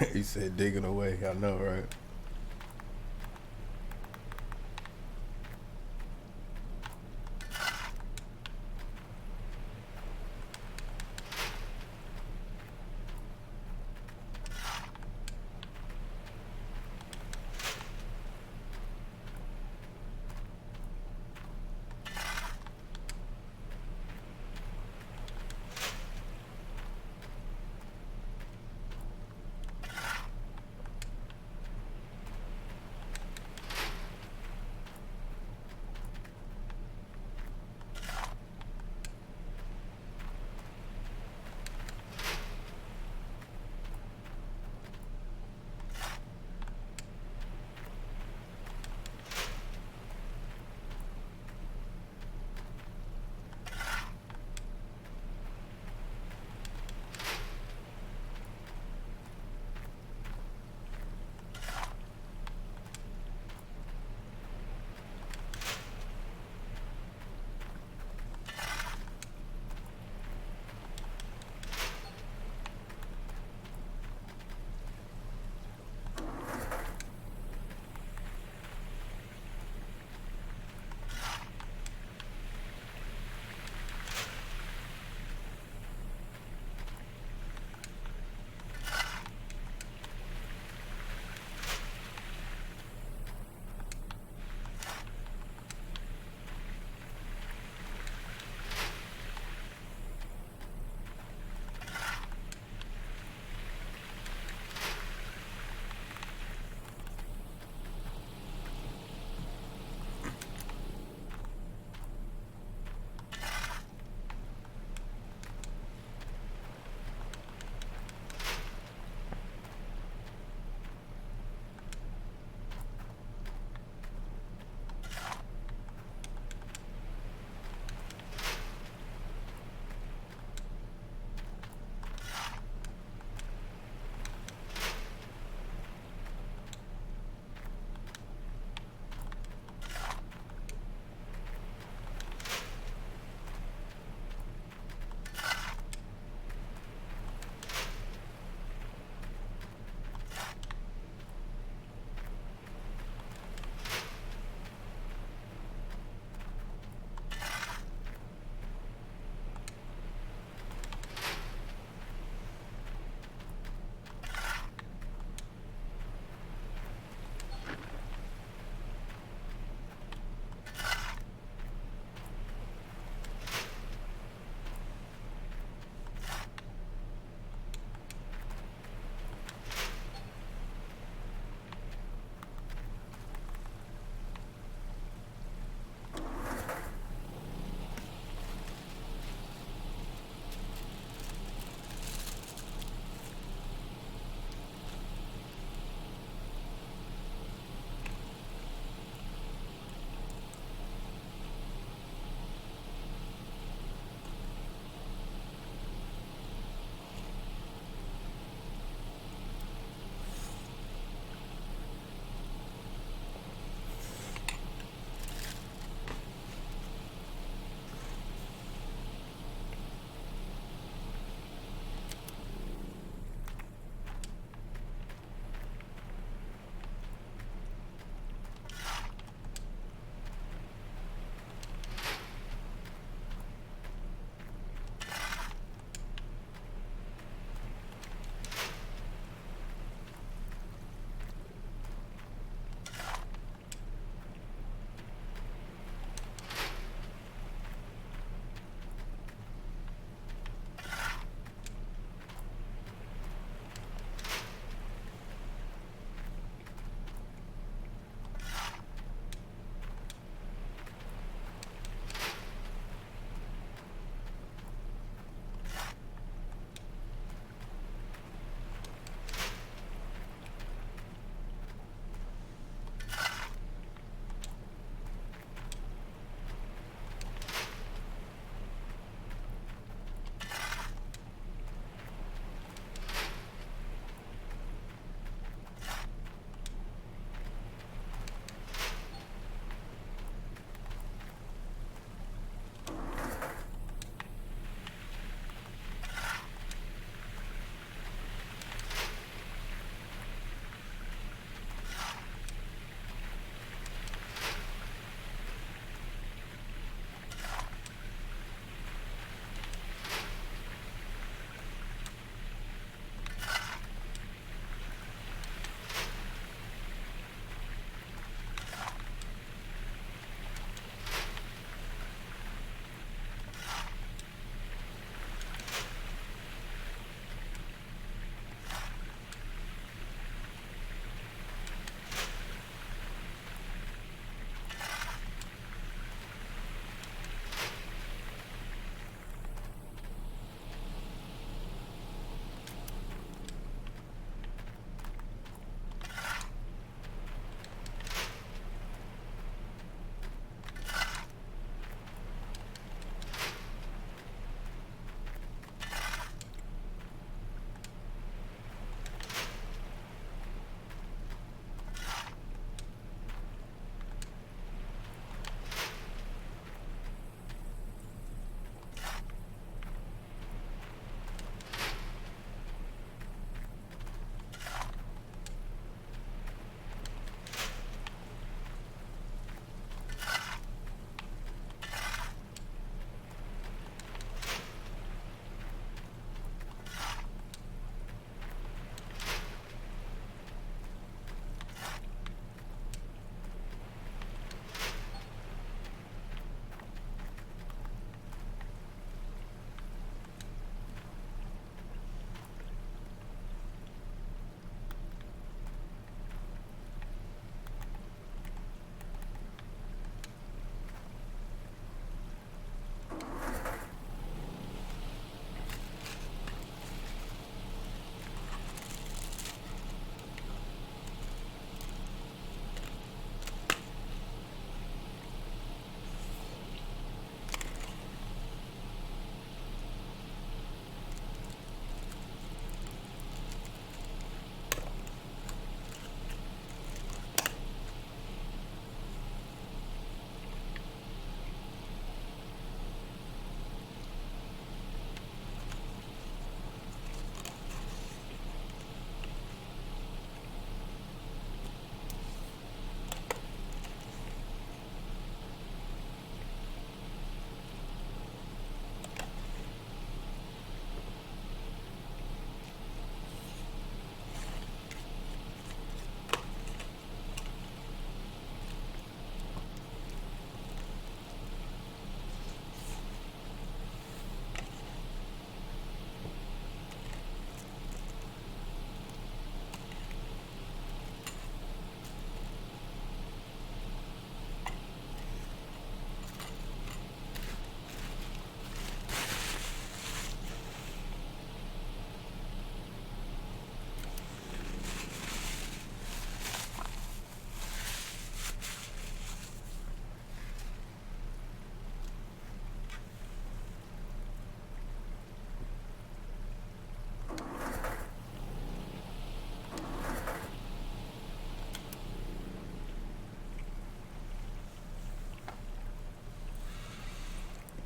He said digging away. I know, right?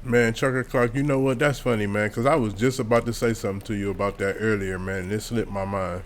Man, Chucker Clark, you know what? That's funny, man, because I was just about to say something to you about that earlier, man, and it slipped my mind.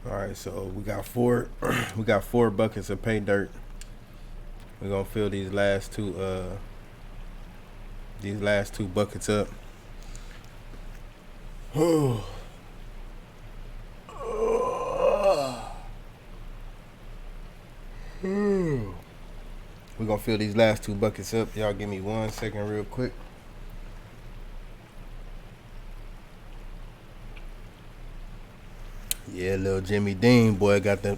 All right, so we got four. We got 4 buckets of pay dirt. We're gonna fill these last two buckets up. We're gonna fill these last 2 buckets up. Y'all give me 1 second real quick. Yeah, little Jimmy Dean boy got your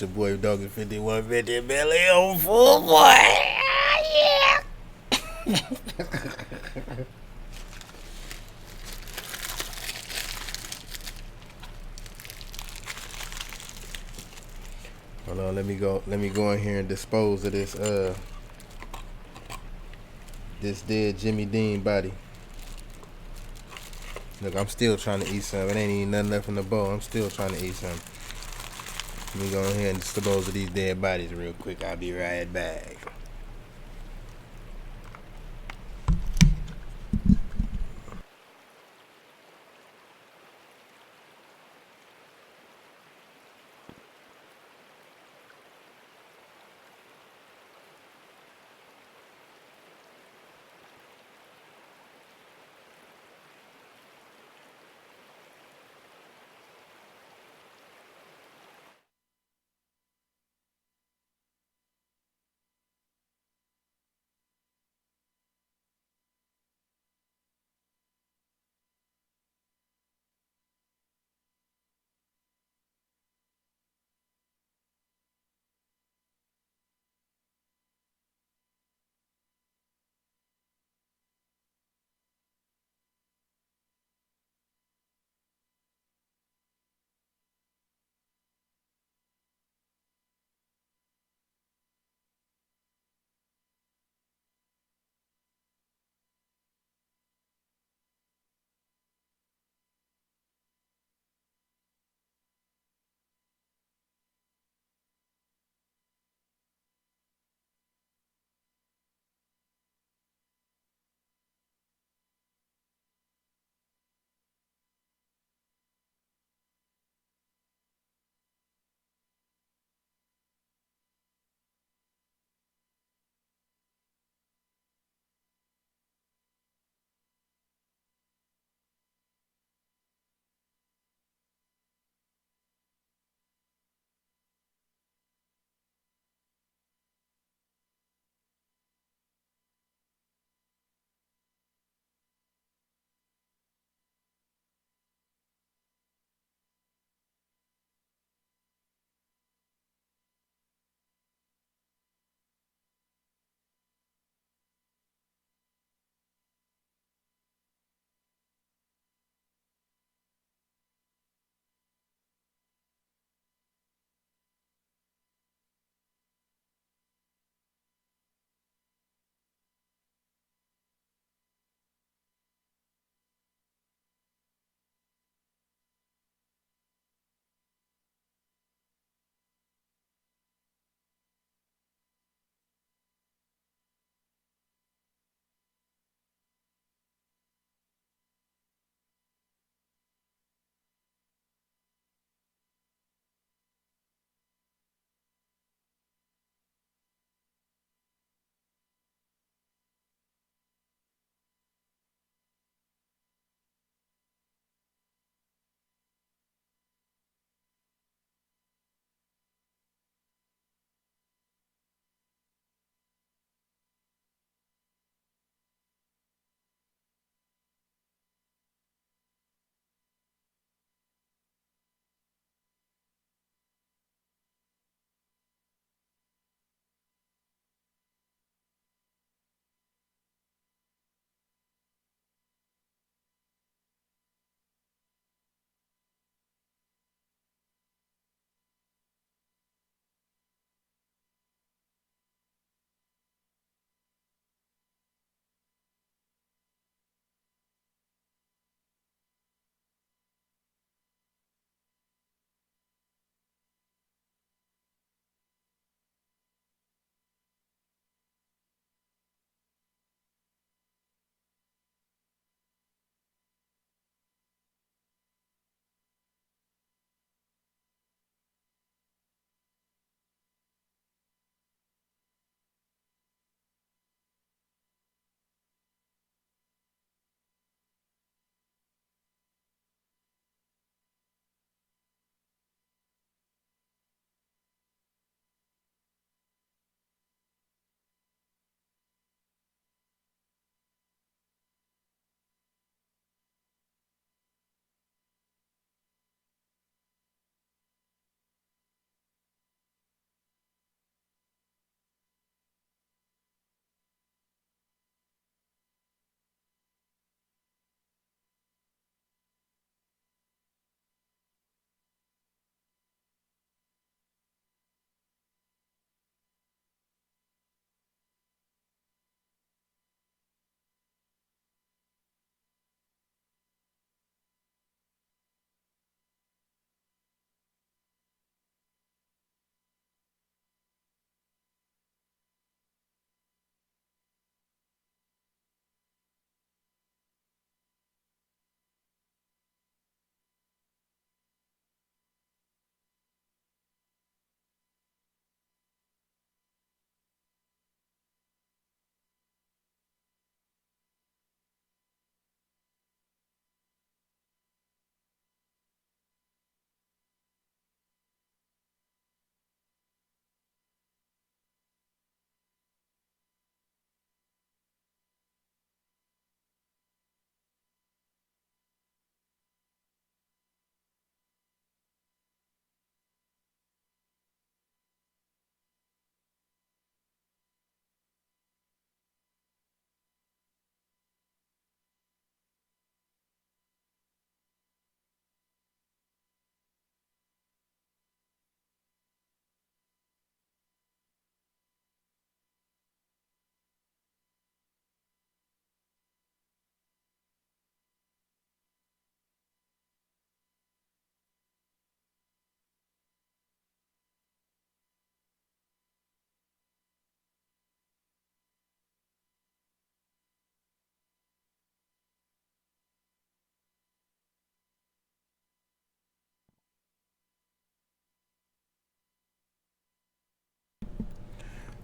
boy Dawgish 5150 belly on full boy. Yeah. Hold on, let me go in here and dispose of this dead Jimmy Dean body. Look, I'm still trying to eat some. It ain't even nothing left in the bowl. I'm still trying to eat some. Let me go in here and dispose of these dead bodies real quick. I'll be right back.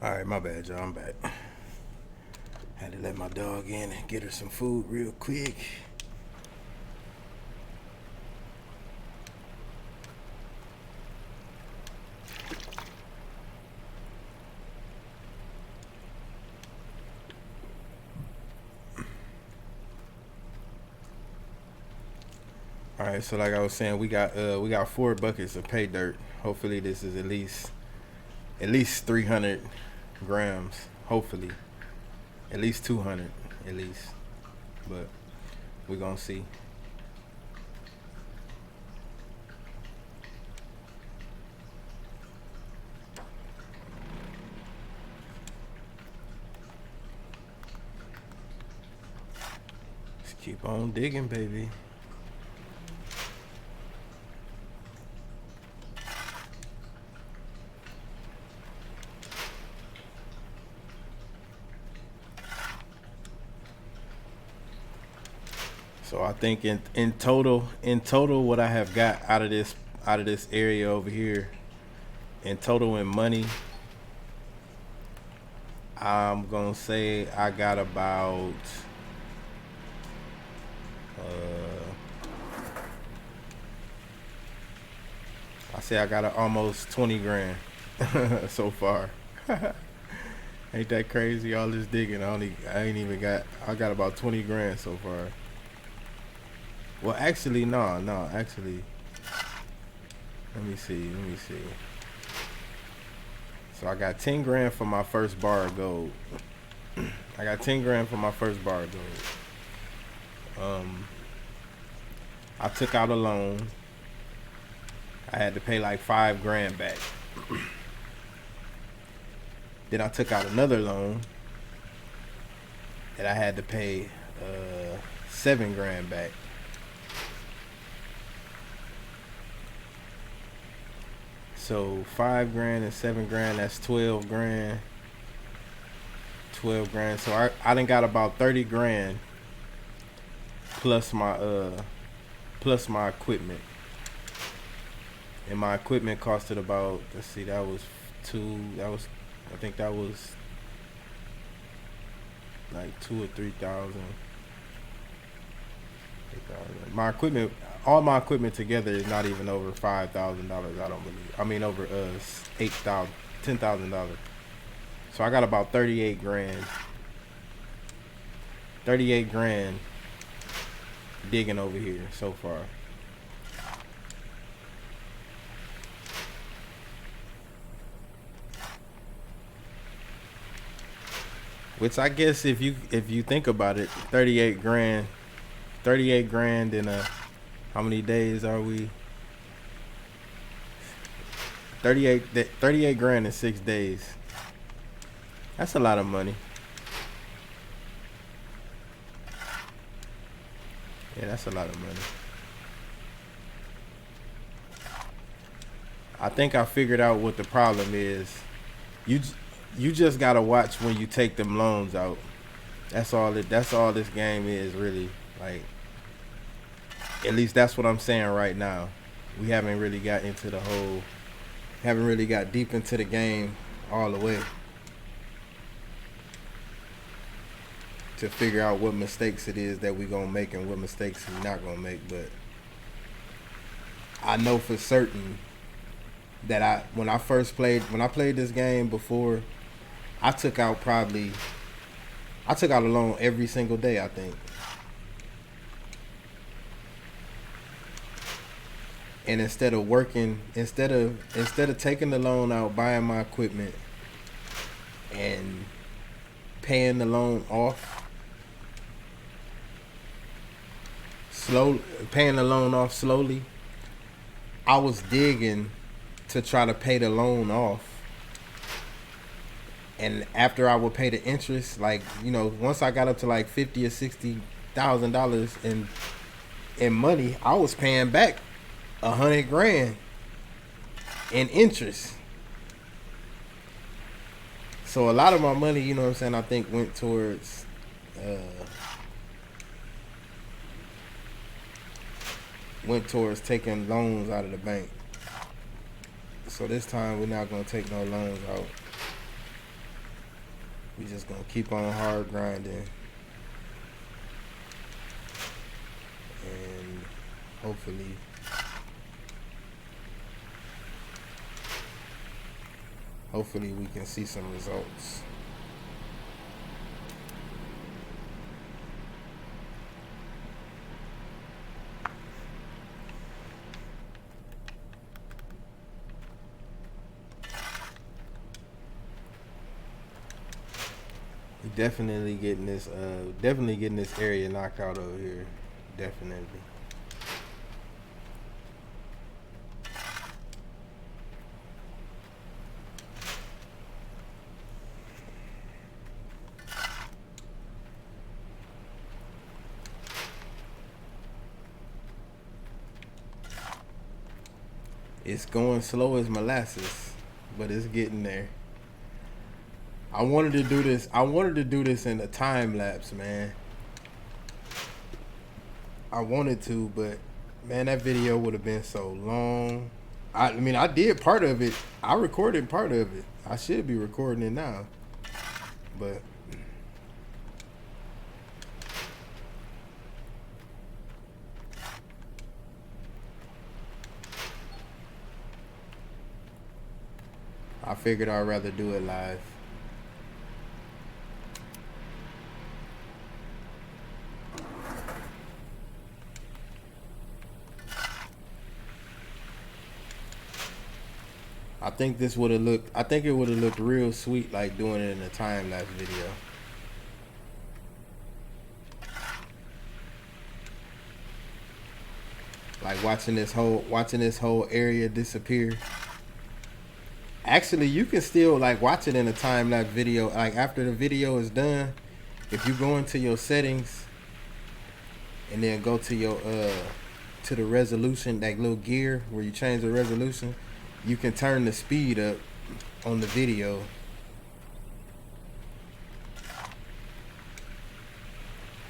Alright, my bad, y'all. I'm back. Had to let my dog in and get her some food real quick. All right, so like I was saying, we got 4 buckets of pay dirt. Hopefully, this is at least 300 grams. Hopefully, at least 200, at least. But we're gonna see. Just keep on digging, baby. So I think in total, what I have got out of this area over here, in total in money, I'm gonna say I got about I got almost 20 grand so far. Ain't that crazy? All this digging, I got about 20 grand so far. Well, actually, no. Actually, let me see. So I got 10 grand for my first bar of gold. I got 10 grand for my first bar of gold. I took out a loan. I had to pay like 5 grand back. Then I took out another loan that I had to pay 7 grand back. So 5 grand and 7 grand, that's 12 grand. 12 grand. So I done got about 30 grand plus my equipment. And my equipment costed about, let's see, I think that was like 2,000 or 3,000. My equipment, all my equipment together is not even over $5,000. I don't believe. I mean over $8,000, $10,000. So I got about 38 grand. 38 grand digging over here so far. Which I guess if you think about it, 38 grand in how many days are we? 38 grand in 6 days. That's a lot of money. Yeah, that's a lot of money. I think I figured out what the problem is. You just gotta watch when you take them loans out. That's all this game is, really. Like, at least that's what I'm saying right now. We haven't really got deep into the game all the way to figure out what mistakes it is that we gonna make and what mistakes we not gonna make. But I know for certain that when I played this game before, I took out a loan every single day, I think. And instead of taking the loan out, buying my equipment and paying the loan off slowly, I was digging to try to pay the loan off. And after I would pay the interest, like, once I got up to like $50,000 or $60,000 in money, I was paying back 100 grand in interest. So a lot of my money, I think went towards taking loans out of the bank. So this time we're not gonna take no loans out. We just gonna keep on hard grinding, and hopefully we can see some results. Definitely getting this area knocked out over here. Definitely. It's going slow as molasses, but it's getting there. I wanted to do this in a time lapse, man. I wanted to, but man, that video would have been so long. I mean, I did part of it. I recorded part of it. I should be recording it now, but I figured I'd rather do it live. I think it would have looked real sweet like doing it in a time lapse video. Like watching this whole area disappear. Actually, you can still like watch it in a time lapse video. Like after the video is done, if you go into your settings and then go to your to the resolution, that little gear where you change the resolution, you can turn the speed up on the video.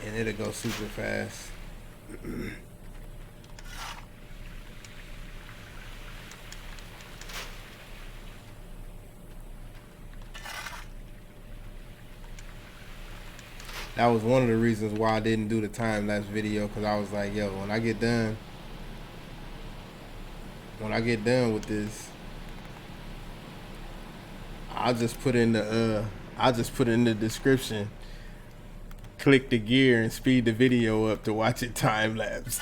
And it'll go super fast. That was one of the reasons why I didn't do the time lapse video, because I was like, yo, when I get done with this, I'll just put in the description, click the gear and speed the video up to watch it time lapse.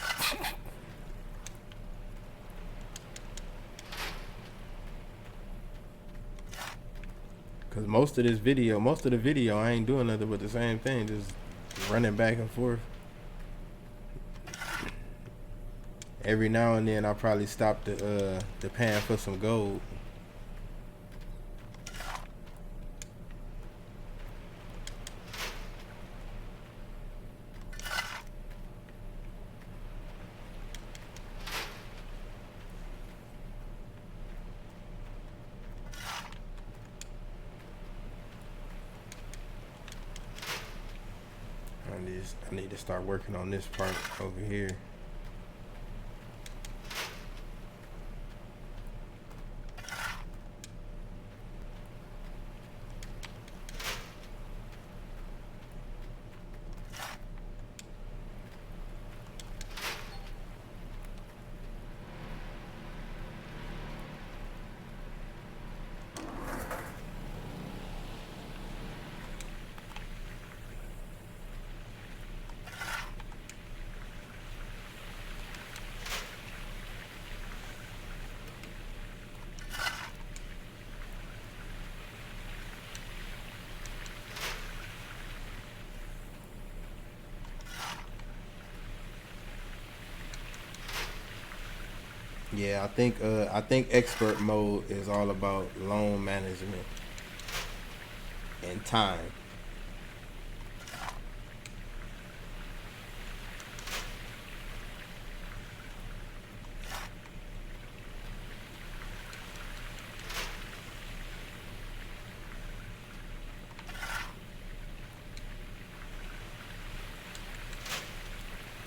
Cause most of the video, I ain't doing nothing but the same thing, just running back and forth. Every now and then, I'll probably stop the pan for some gold. I need to start working on this part over here. Yeah, I think expert mode is all about loan management and time.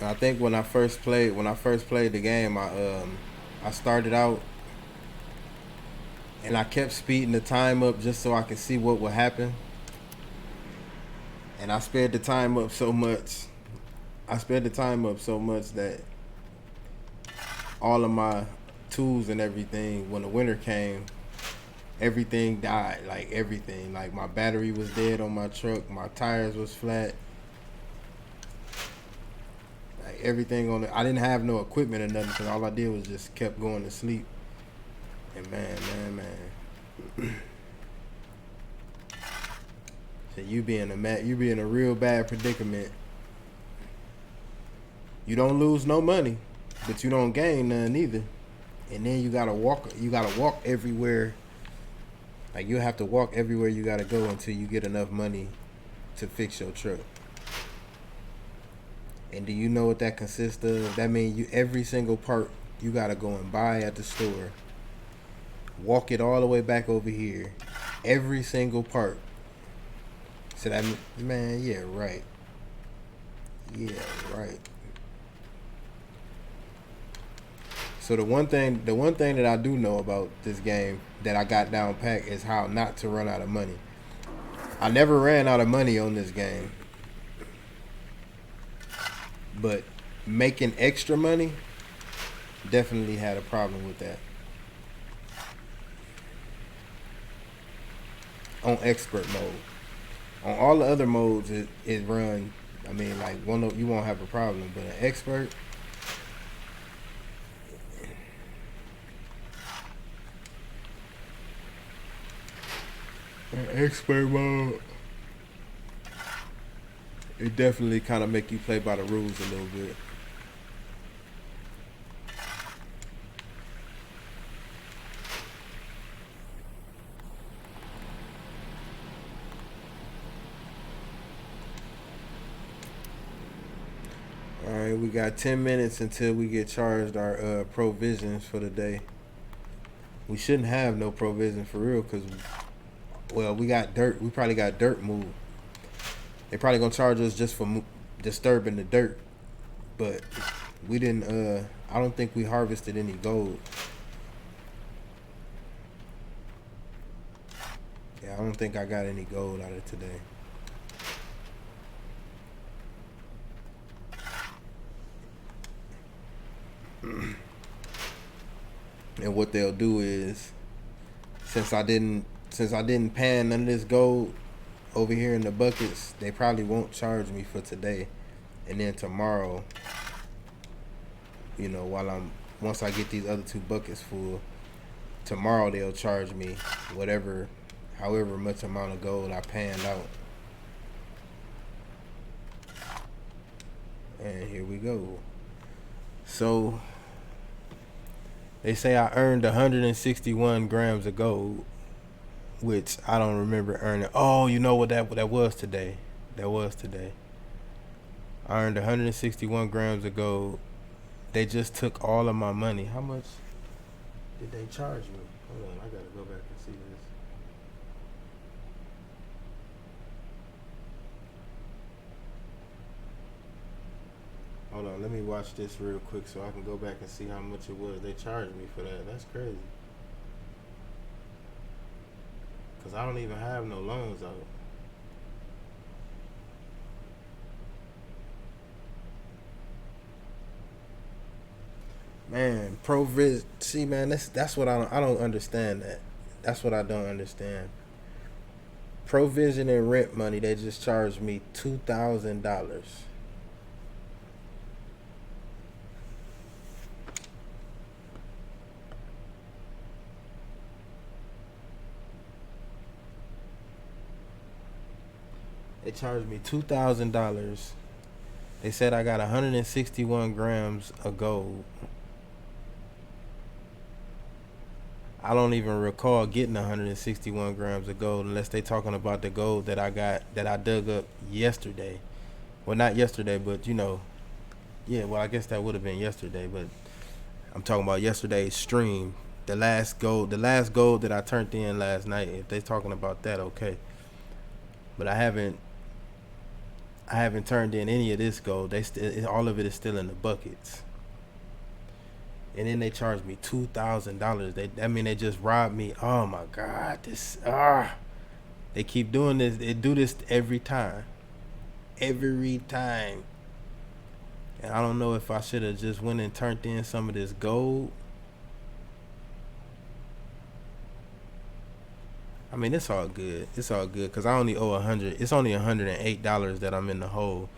I think when I first played the game, I started out and I kept speeding the time up just so I could see what would happen. And I sped the time up so much. That all of my tools and everything, when the winter came, everything died. Like everything. Like my battery was dead on my truck. My tires was flat. Like everything on it. I didn't have no equipment or nothing, because all I did was just kept going to sleep. And man. So you be in a real bad predicament. You don't lose no money, but you don't gain none either. And then you gotta walk everywhere. Like you have to walk everywhere you gotta go until you get enough money to fix your truck. And do you know what that consists of? That means every single part you gotta go and buy at the store. Walk it all the way back over here. Every single part. So that, man, yeah, right. So the one thing that I do know about this game that I got down pat is how not to run out of money. I never ran out of money on this game. But making extra money, definitely had a problem with that. On expert mode. On all the other modes, it run. I mean, like you won't have a problem, but an expert. An expert mode. It definitely kind of make you play by the rules a little bit. Alright, we got 10 minutes until we get charged our provisions for the day. We shouldn't have no provision for real, because, well, we got dirt. We probably got dirt moved. They probably gonna charge us just for disturbing the dirt. But we didn't, I don't think we harvested any gold. Yeah, I don't think I got any gold out of today. And what they'll do is, since I didn't pan none of this gold over here in the buckets, they probably won't charge me for today. And then tomorrow, you know, once I get these other 2 buckets full, tomorrow they'll charge me however much amount of gold I panned out. And here we go. So they say I earned 161 grams of gold, which I don't remember earning. Oh, you know what that was today? That was today. I earned 161 grams of gold. They just took all of my money. How much did they charge me? Hold on, I gotta go back and see this. Hold on, let me watch this real quick so I can go back and see how much it was. They charged me for that. That's crazy. Because I don't even have no loans out. Man, see, man, that's what I don't understand that. That's what I don't understand. Provision and rent money, they just charged me $2,000. They charged me $2,000. They said I got 161 grams of gold. I don't even recall getting 161 grams of gold unless they talking about the gold that I dug up yesterday. Well, not yesterday, but you know, yeah, well, I guess that would have been yesterday, but I'm talking about yesterday's stream. The last gold that I turned in last night. If they talking about that, okay. But I haven't turned in any of this gold. All of it is still in the buckets. And then they charged me $2,000. They just robbed me. Oh my God, they keep doing this. They do this every time. every time. And I don't know if I should have just went and turned in some of this gold. I mean, it's all good. It's all good because I only owe 100. It's only $108 that I'm in the hole.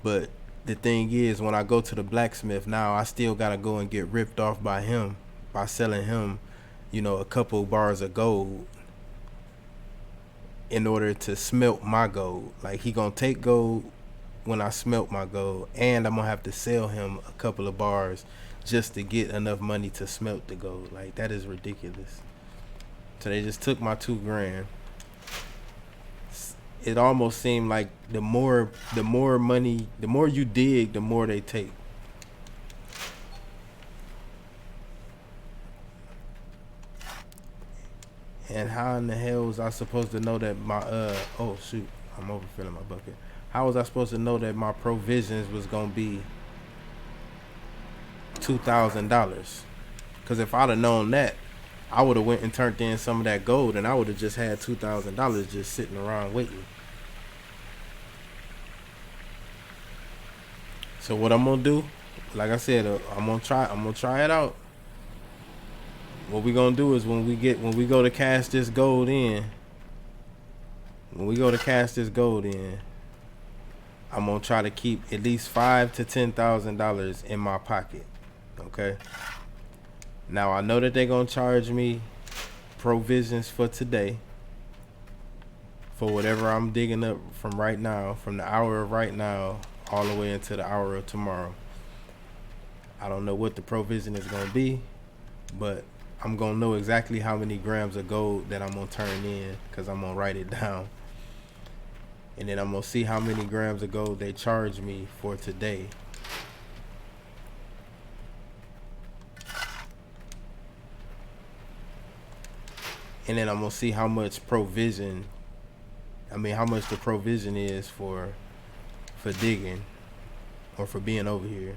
But the thing is, when I go to the blacksmith now, I still gotta go and get ripped off by him by selling him, you know, a couple bars of gold in order to smelt my gold. Like, he gonna take gold when I smelt my gold, and I'm gonna have to sell him a couple of bars just to get enough money to smelt the gold. Like, that is ridiculous. So they just took my $2,000. It almost seemed like the more money, the more you dig, the more they take. And how in the hell was I supposed to know that my oh shoot, I'm overfilling my bucket. How was I supposed to know that my provisions was gonna be $2,000? Because if I'd have known that, I would have went and turned in some of that gold, and I would have just had $2,000 just sitting around waiting. So what I'm gonna do, like I said, I'm gonna try it out. What we gonna do is when we go to cash this gold in, I'm gonna try to keep at least $5,000 to $10,000 in my pocket. Okay. Now I know that they're gonna charge me provisions for today, for whatever I'm digging up from right now, from the hour of right now all the way into the hour of tomorrow. I don't know what the provision is gonna be, but I'm gonna know exactly how many grams of gold that I'm gonna turn in, because I'm gonna write it down. And then I'm gonna see how many grams of gold they charge me for today. And then I'm gonna see how much provision, how much the provision is for digging or for being over here.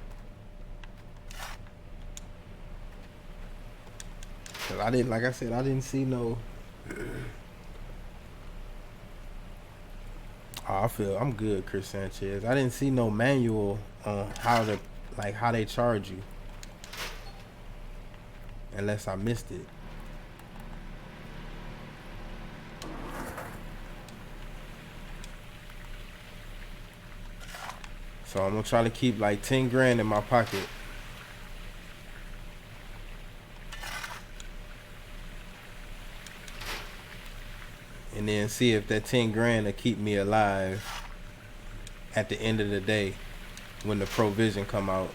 Cause I didn't, like I said, I didn't see no. Oh, I'm good, Chris Sanchez. I didn't see no manual on how they charge you, unless I missed it. So I'm gonna try to keep like 10 grand in my pocket. And then see if that 10 grand will keep me alive at the end of the day when the provision come out.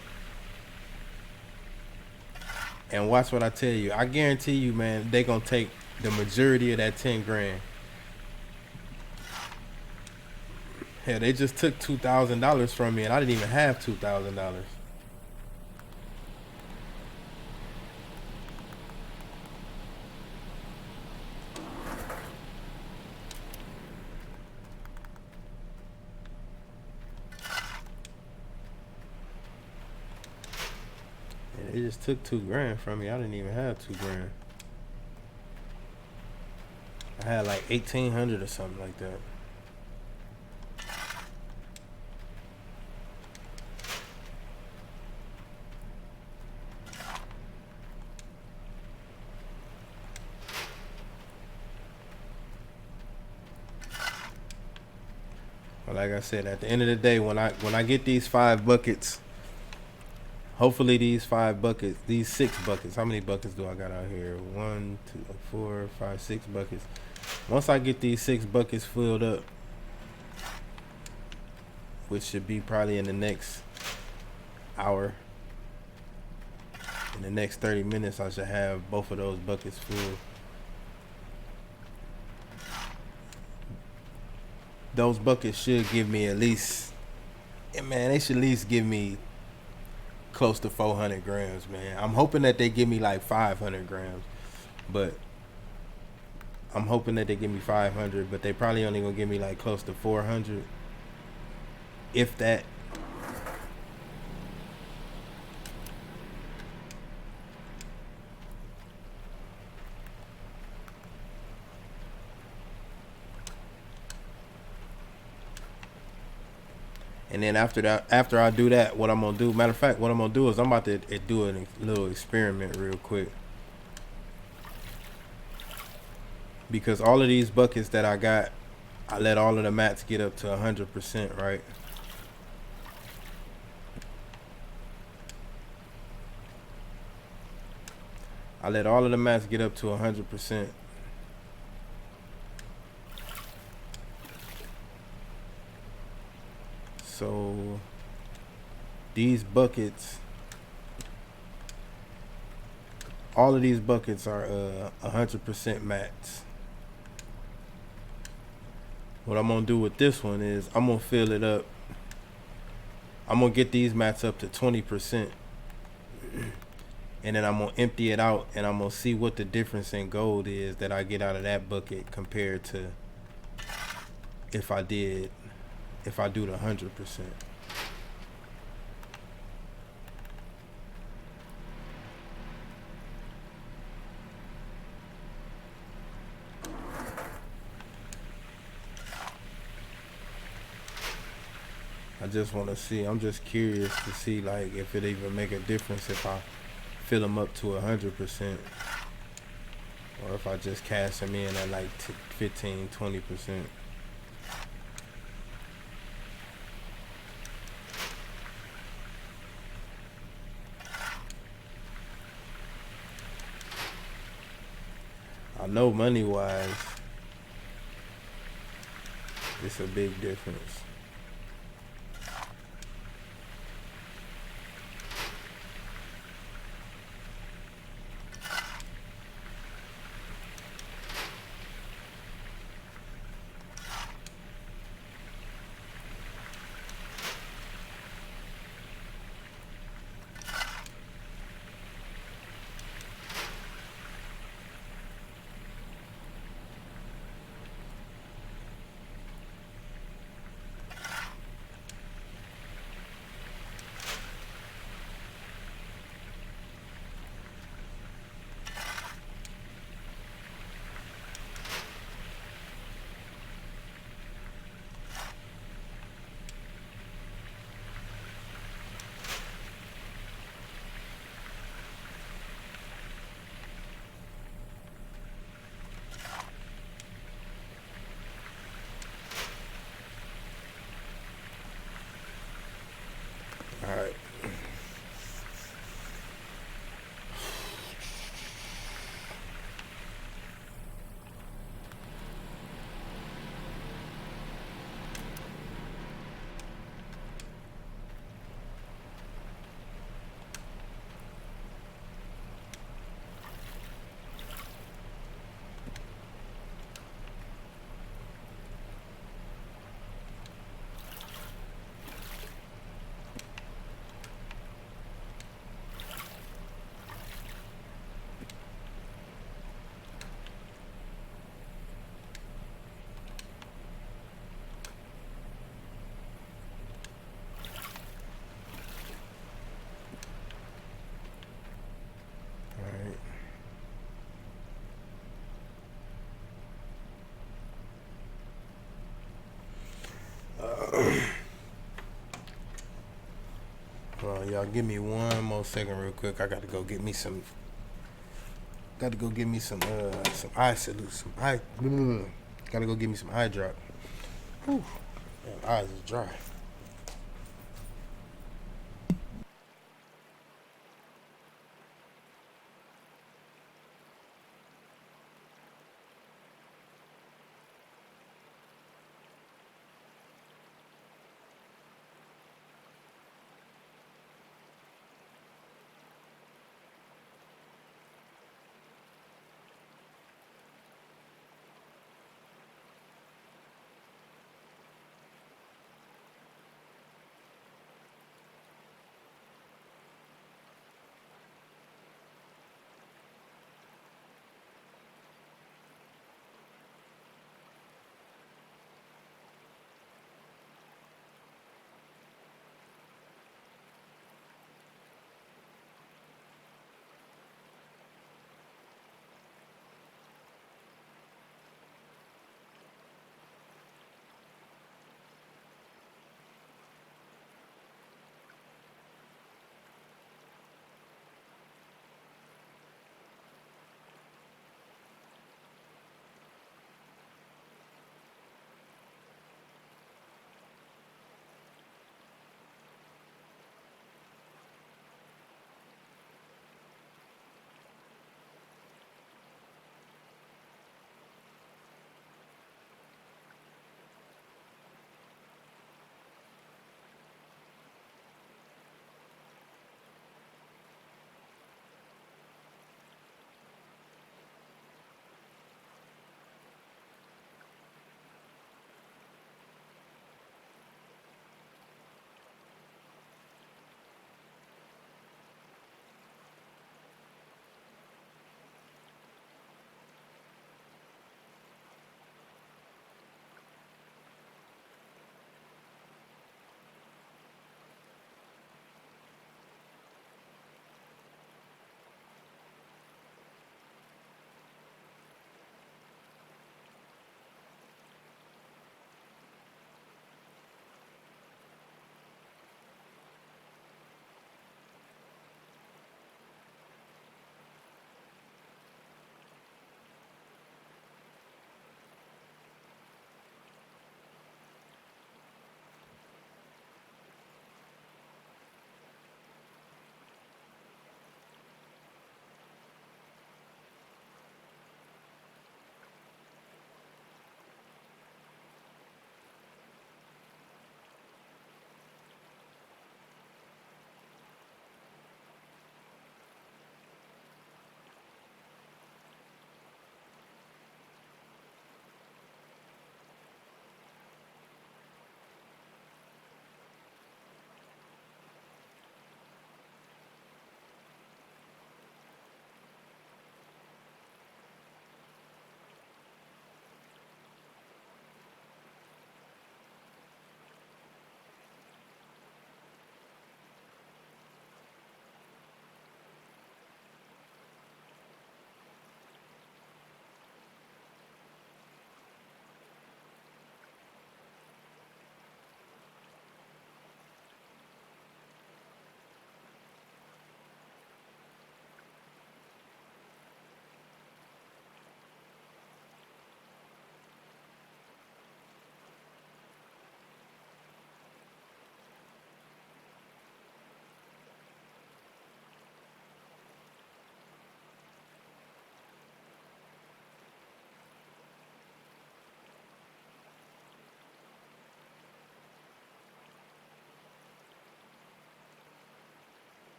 And watch what I tell you. I guarantee you, man, they gonna take the majority of that 10 grand. Hell, they just took $2,000 from me, and I didn't even have $2,000. Yeah, they just took $2 grand from me. I didn't even have $2 grand. I had like 1,800 or something like that. But like I said, at the end of the day, when I get these 5 buckets, hopefully these 6 buckets. How many buckets do I got out here? 1, 2, 4, 5, 6 buckets. Once I get these 6 buckets filled up, which should be probably in the next hour, in the next 30 minutes, I should have both of those buckets full. Those buckets should give me at least, man, they should at least give me close to 400 grams, man. I'm hoping that they give me like 500 grams, but I'm hoping that they give me 500, but they probably only gonna give me like close to 400, if that. And then after that, after I do that, what I'm gonna do? Matter of fact, what I'm gonna do is I'm about to do a little experiment real quick. Because all of these buckets that I got, I let all of the mats get up to 100%, right? I let all of the mats get up to 100%. So these buckets, all of these buckets are 100% mats. What I'm gonna do with this one is I'm gonna fill it up. I'm gonna get these mats up to 20%. And then I'm gonna empty it out and I'm gonna see what the difference in gold is that I get out of that bucket compared to if I do the 100%. I just want to see. I'm just curious to see like if it even make a difference if I fill them up to 100%, or if I just cash them in at like 15, 20%. I know money wise, it's a big difference. All right. Y'all give me one more second real quick. I gotta go get me some eye salute, gotta go get me some eye drop. Whew. Man, eyes is dry.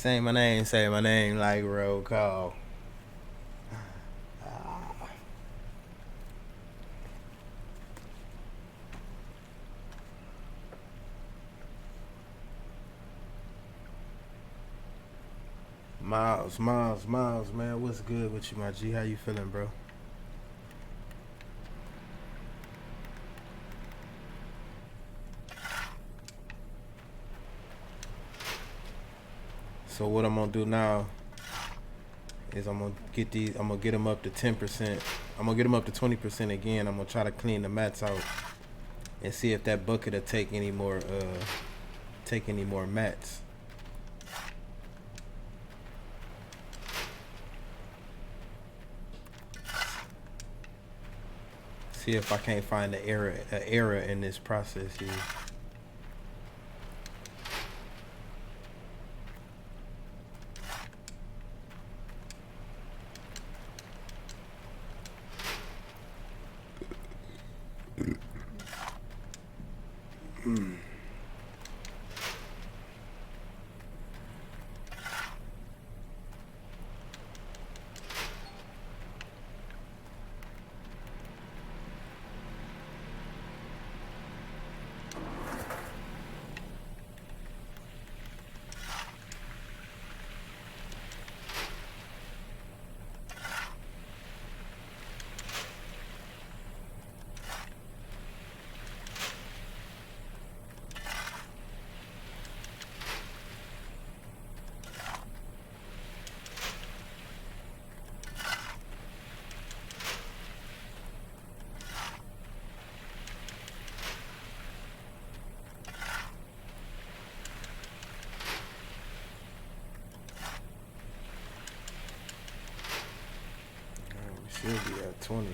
Say my name like roll call. Miles, man, what's good with you, my G? How you feeling, bro? So what I'm gonna do now is I'm gonna get them up to 10%. I'm gonna get them up to 20% again. I'm gonna try to clean the mats out and see if that bucket will take any more mats. See if I can't find an error in this process here. Should be at 20.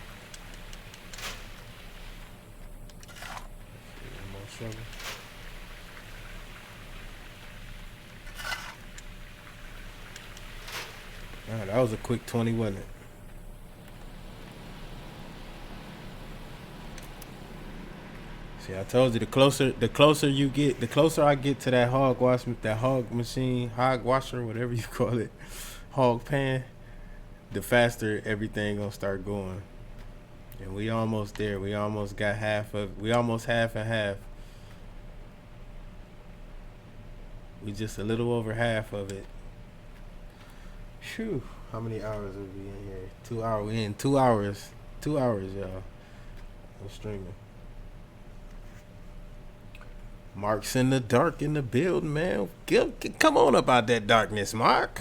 More sugar. Man, that was a quick 20, wasn't it? See, I told you the closer you get, the closer I get to that hog machine, hog washer, whatever you call it, hog pan, the faster everything gonna start going. And we almost there. We almost got we almost half and half. We just a little over half of it. Phew. How many hours will we in here? 2 hours. We in 2 hours. 2 hours, y'all. I'm streaming. Mark's in the dark in the building, man. Come on up out that darkness, Mark.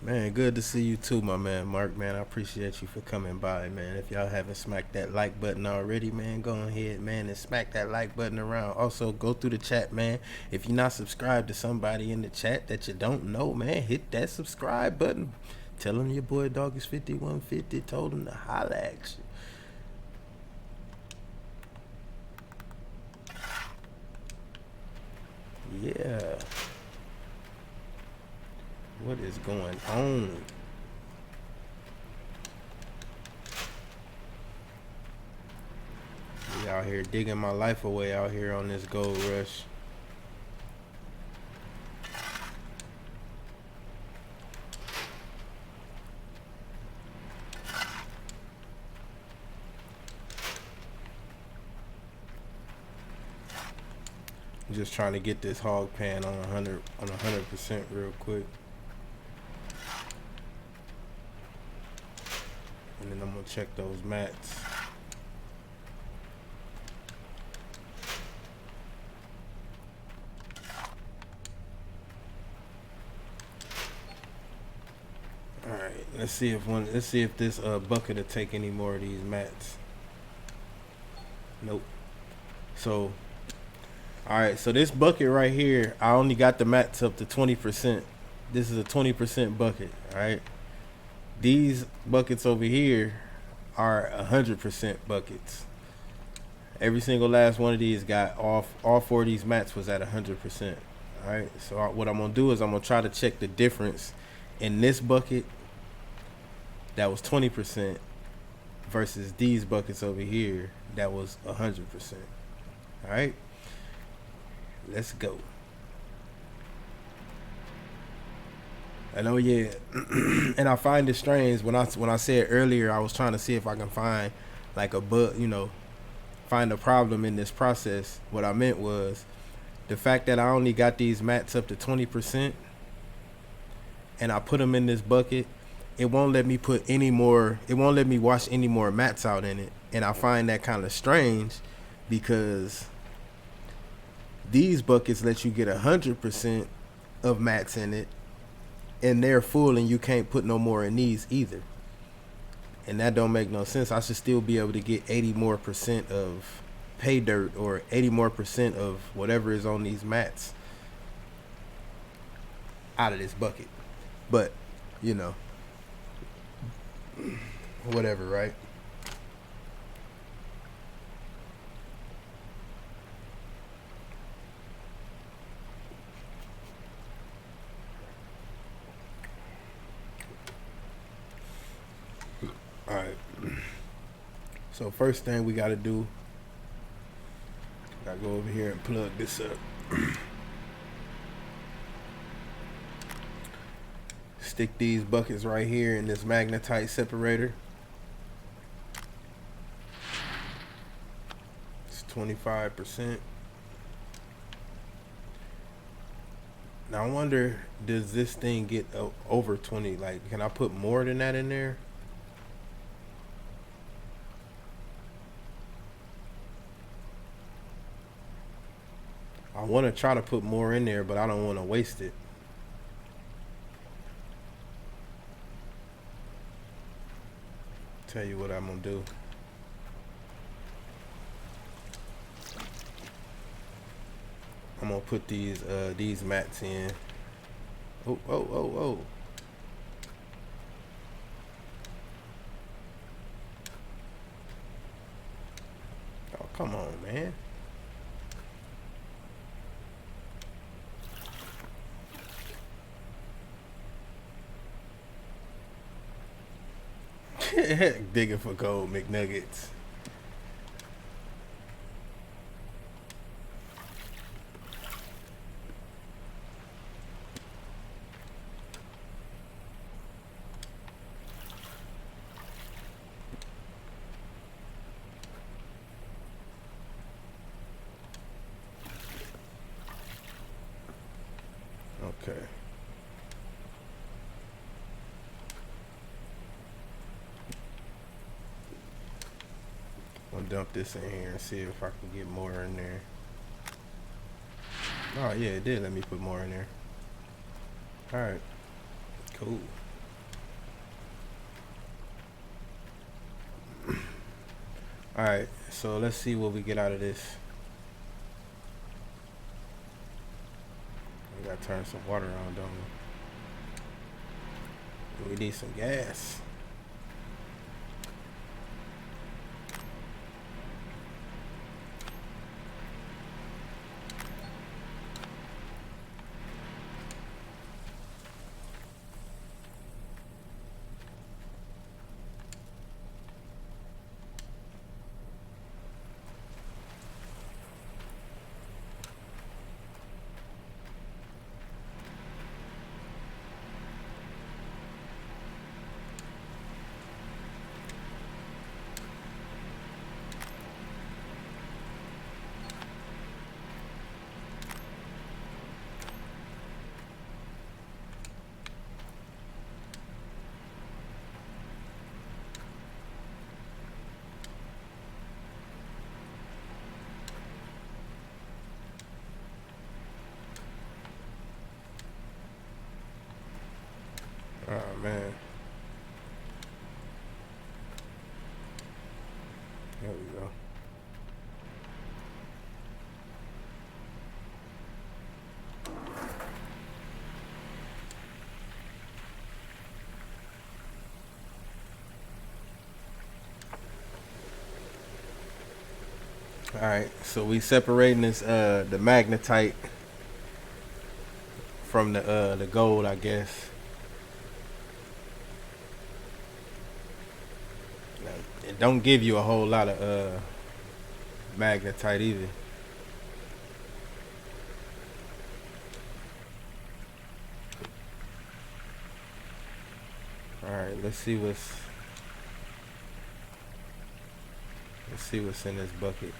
Man, good to see you too, my man, Mark, man. I appreciate you for coming by, man. If y'all haven't smacked that like button already, man, go ahead, man, and smack that like button around. Also, go through the chat, man. If you're not subscribed to somebody in the chat that you don't know, man, hit that subscribe button. Tell them your boy Dawgish 5150 told him to holla at you. Yeah. What is going on? We out here digging my life away out here on this gold rush. Just trying to get this hog pan on 100% real quick. And then I'm gonna check those mats. All right, let's see if this bucket will take any more of these mats. Nope. So, all right, so this bucket right here, I only got the mats up to 20%. This is a 20% bucket, all right? These buckets over here are 100% buckets. Every single last one of these got all 4 of these mats was at 100%. All right. So what I'm gonna do is I'm gonna try to check the difference in this bucket that was 20% versus these buckets over here that was 100%. All right, let's go. And oh yeah, and I find it strange when I said earlier I was trying to see if I can find like a bug, you know, find a problem in this process. What I meant was the fact that I only got these mats up to 20%, and I put them in this bucket. It won't let me put any more. It won't let me wash any more mats out in it, and I find that kind of strange because these buckets let you get 100% of mats in it, and they're full, and you can't put no more in these either. And that don't make no sense. I should still be able to get 80 more percent of pay dirt or 80 more percent of whatever is on these mats out of this bucket. But, you know, whatever, right? All right. So first thing we got to do, gotta go over here and plug this up. Stick these buckets right here in this magnetite separator. It's 25%. Now I wonder, does this thing get over 20? Like, can I put more than that in there? I want to try to put more in there, but I don't want to waste it. Tell you what I'm gonna do. I'm gonna put these mats in. Oh. Oh, come on, man. Digging for gold McNuggets. Okay. I'll dump this in here and see if I can get more in there. Oh yeah, it did let me put more in there. Alright. Cool. Alright, so let's see what we get out of this. We gotta turn some water on, don't we? We need some gas. Oh man. There we go. All right, so we separating this the magnetite from the gold, I guess. It don't give you a whole lot of magnetite either. All right, let's see what's in this bucket.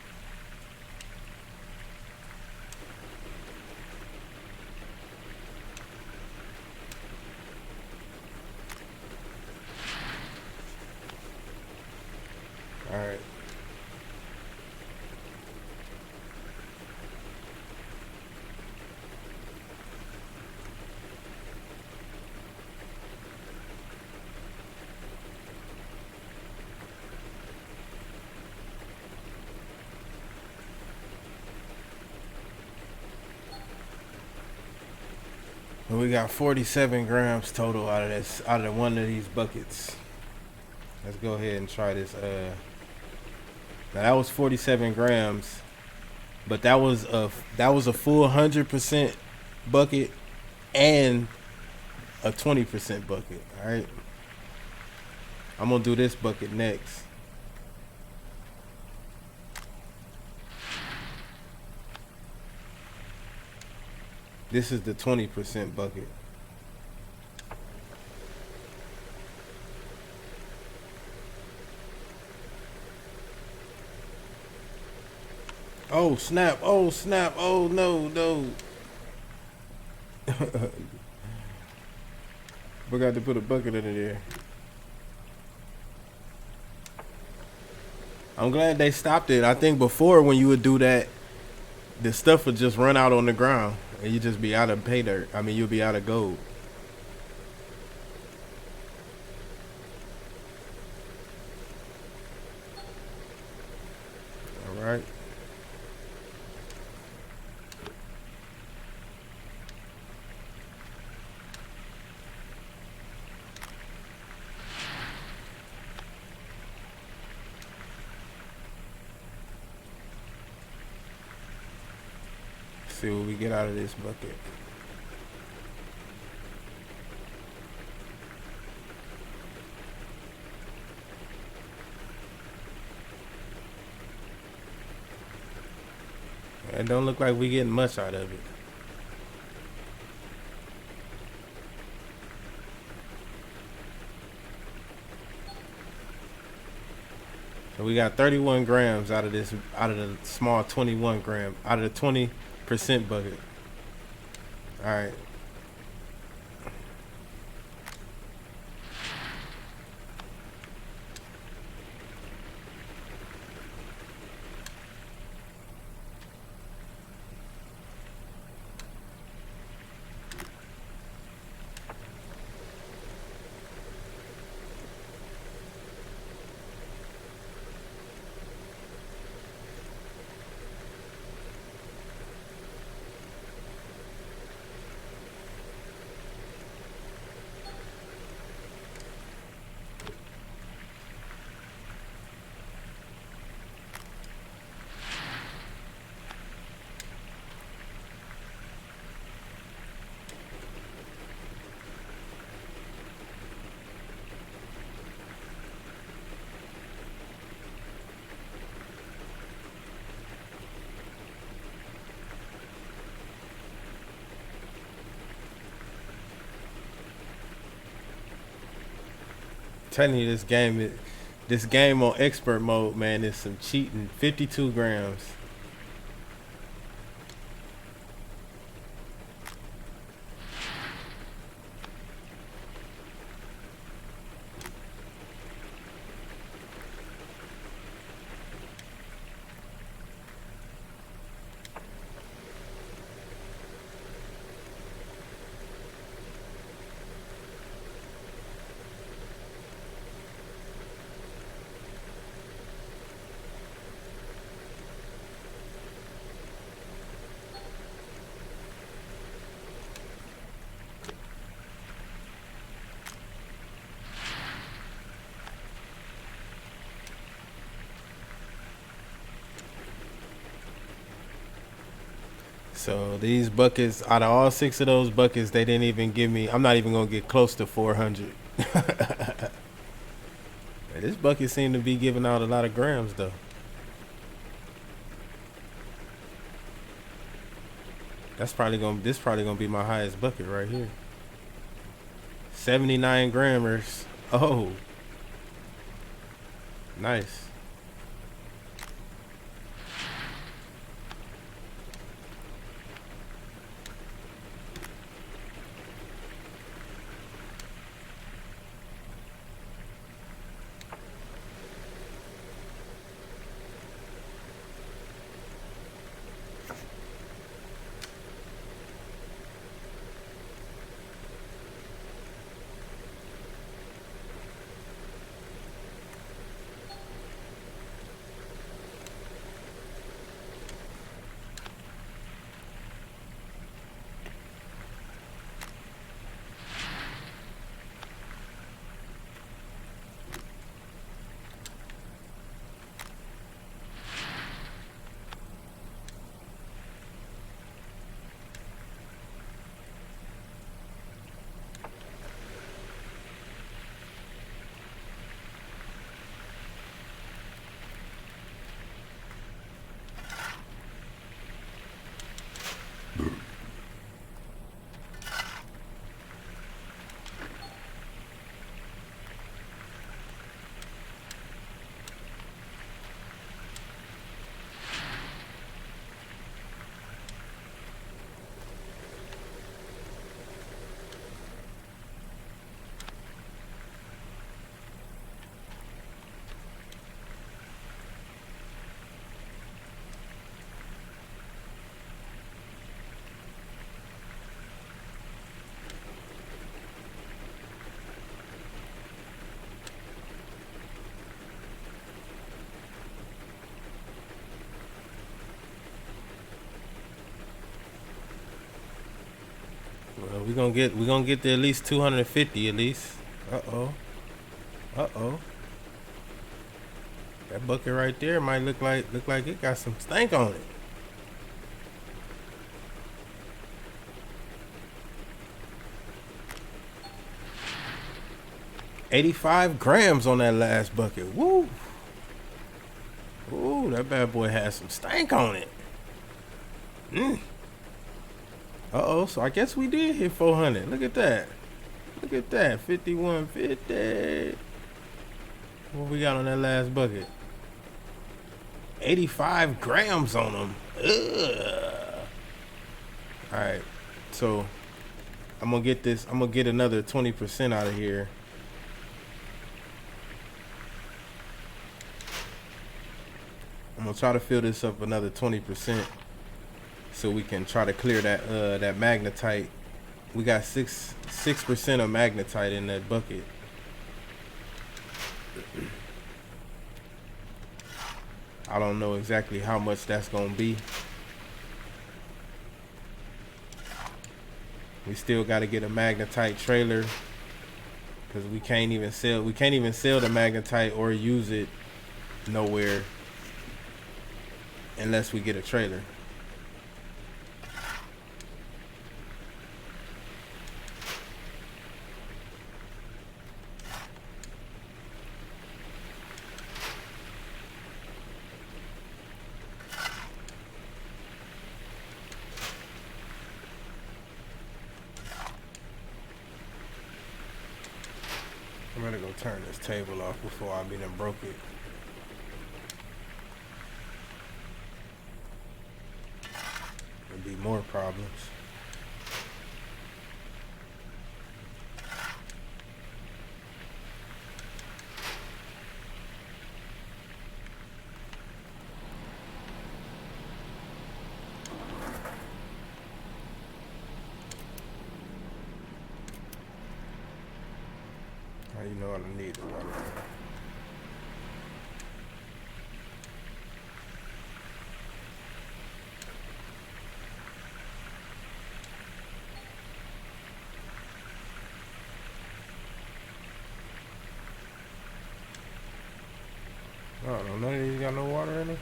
All right. Well, we got 47 grams total out of one of these buckets. Let's go ahead and try this. Now that was 47 grams, but that was a full 100% bucket and a 20% bucket. All right, I'm gonna do this bucket next. This is the 20% bucket. Oh snap, oh snap, oh no. Forgot to put a bucket under there. I'm glad they stopped it. I think before when you would do that, the stuff would just run out on the ground and you just be out of pay dirt. I mean, you'll be out of gold. All right. See what we get out of this bucket. It don't look like we getting much out of it. So we got 31 grams out of this, out of the small 21 gram, out of the 20% bucket. All right. Telling you, this game on expert mode, man, is some cheating. 52 grams. So these buckets, out of all 6 of those buckets, they didn't even give me, I'm not even going to get close to 400. They This bucket seemed to be giving out a lot of grams though. This probably gonna be my highest bucket right here. 79 grammers. Oh, nice. Well, we gonna get to at least 250 at least. Uh oh. That bucket right there might look like it got some stank on it. $85 grams on that last bucket. Woo! Ooh, that bad boy has some stank on it. Uh-oh, so I guess we did hit 400. Look at that. 5150. What we got on that last bucket? 85 grams on them. Ugh. Alright, so I'm gonna get another 20% out of here. I'm gonna try to fill this up another 20% so we can try to clear that that magnetite. We got 6% of magnetite in that bucket. I don't know exactly how much that's gonna be. We still got to get a magnetite trailer because we can't even sell the magnetite or use it nowhere unless we get a trailer. I'm gonna go turn this table off before I be done broke it. There'll be more problems. You know what I need to run around. Oh, none of these got no water in them?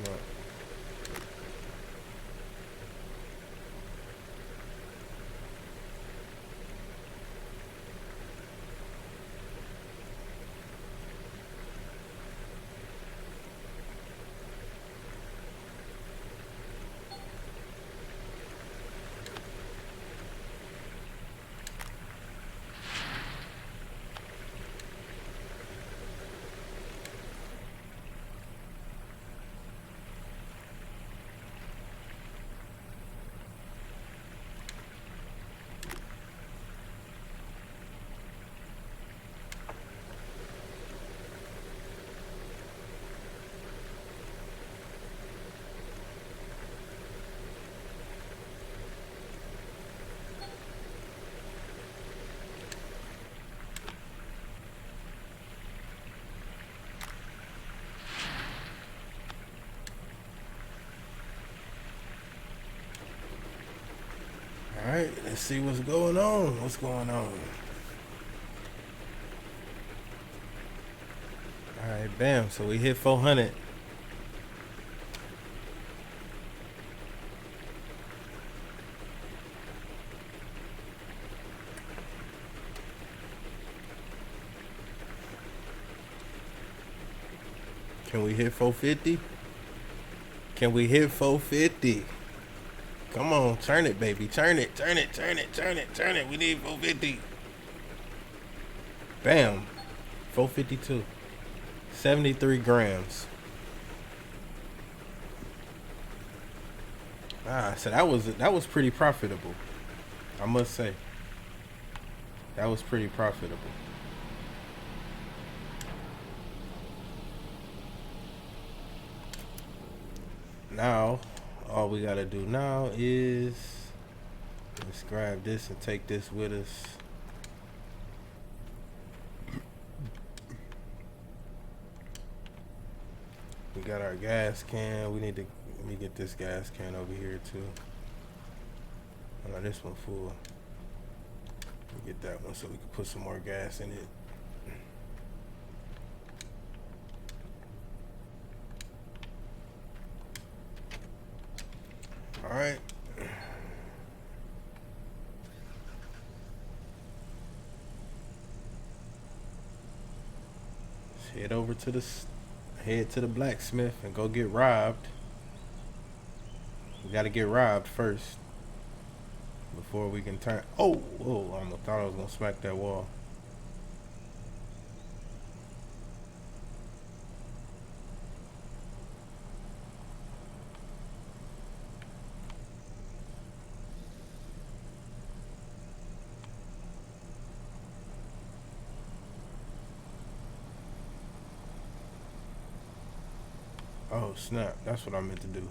snap. All right, let's see what's going on. What's going on? All right, bam. So we hit 400. Can we hit 450? Can we hit 450? Come on, turn it, baby. Turn it, turn it, turn it, turn it, turn it. We need 450. Bam. 452. 73 grams. So that was pretty profitable. I must say. That was pretty profitable. Now, all we gotta do now is let's grab this and take this with us. We got our gas can. We need to let me get this gas can over here too. Oh no, this one full. Let me get that one so we can put some more gas in it. All right. Let's head over to the blacksmith and go get robbed. We gotta get robbed first before we can turn. Oh, I almost thought I was gonna smack that wall. Oh snap, that's what I meant to do.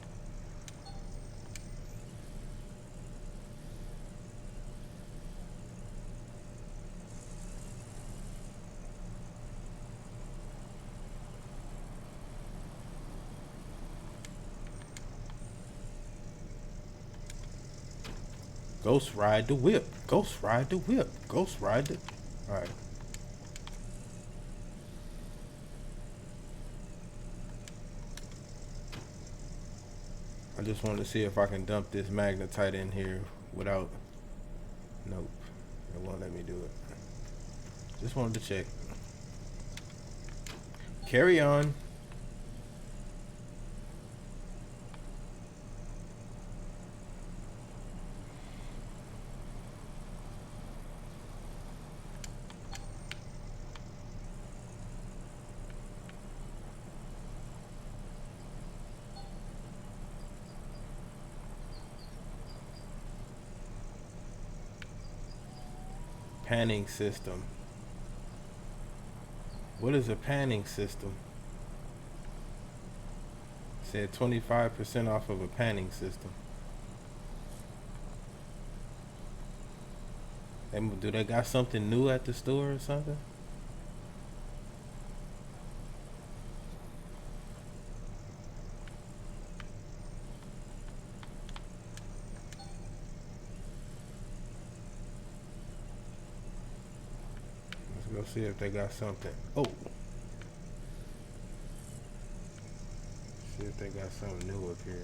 Ghost ride the whip. Ghost ride the whip. Ghost ride the... Alright. I just wanted to see if I can dump this magnetite in here without... Nope. It won't let me do it. Just wanted to check. Carry on. Panning system. What is a panning system? Said 25% off of a panning system. Do they got something new at the store or something? Go see if they got something. Oh, see if if they got something new up here.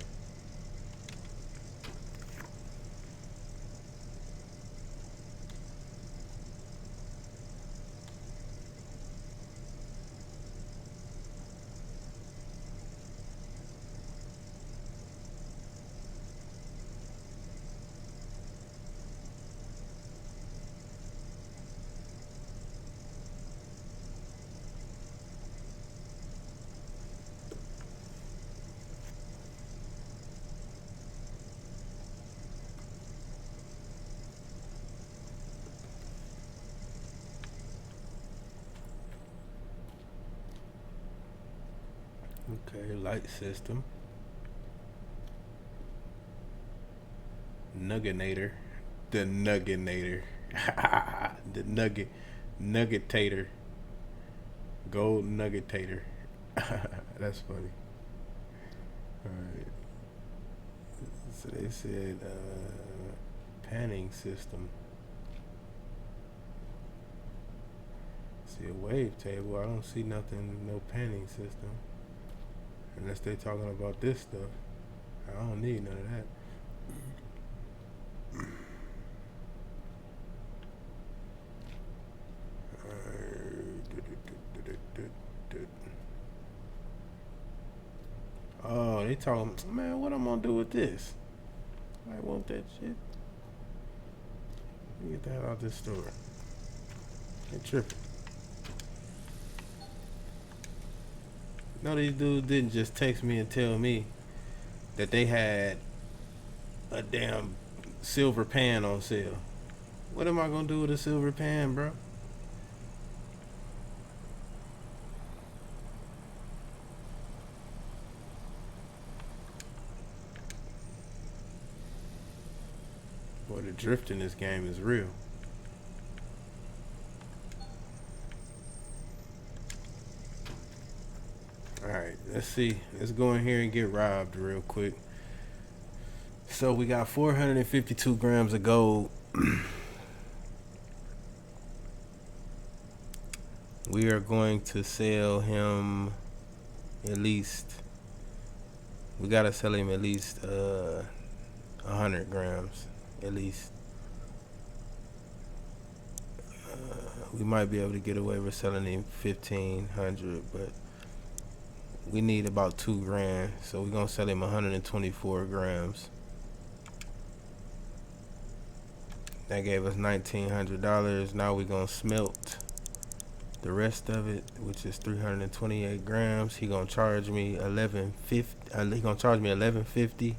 Okay, light system. Nugginator. The Nugginator. The Nuggetator. Gold Nuggetator. That's funny. Alright. So they said panning system. See a wave table. I don't see nothing, no panning system. Unless they talking about this stuff. I don't need none of that. Oh, they talking, man, what I'm gonna do with this? I want that shit. Let me get that out this store. They tripping. No, these dudes didn't just text me and tell me that they had a damn silver pan on sale. What am I gonna do with a silver pan, bro? Boy, the drift in this game is real. Alright, let's see. Let's go in here and get robbed real quick. So we got 452 grams of gold. We are going to sell him at least, we gotta sell him at least 100 grams at least. We might be able to get away with selling him 1,500, but we need about 2 grand, so we're gonna sell him 124 grams. That gave us $1,900. Now we're gonna smelt the rest of it, which is 328 grams. He gonna charge me 1150. He gonna charge me 1150,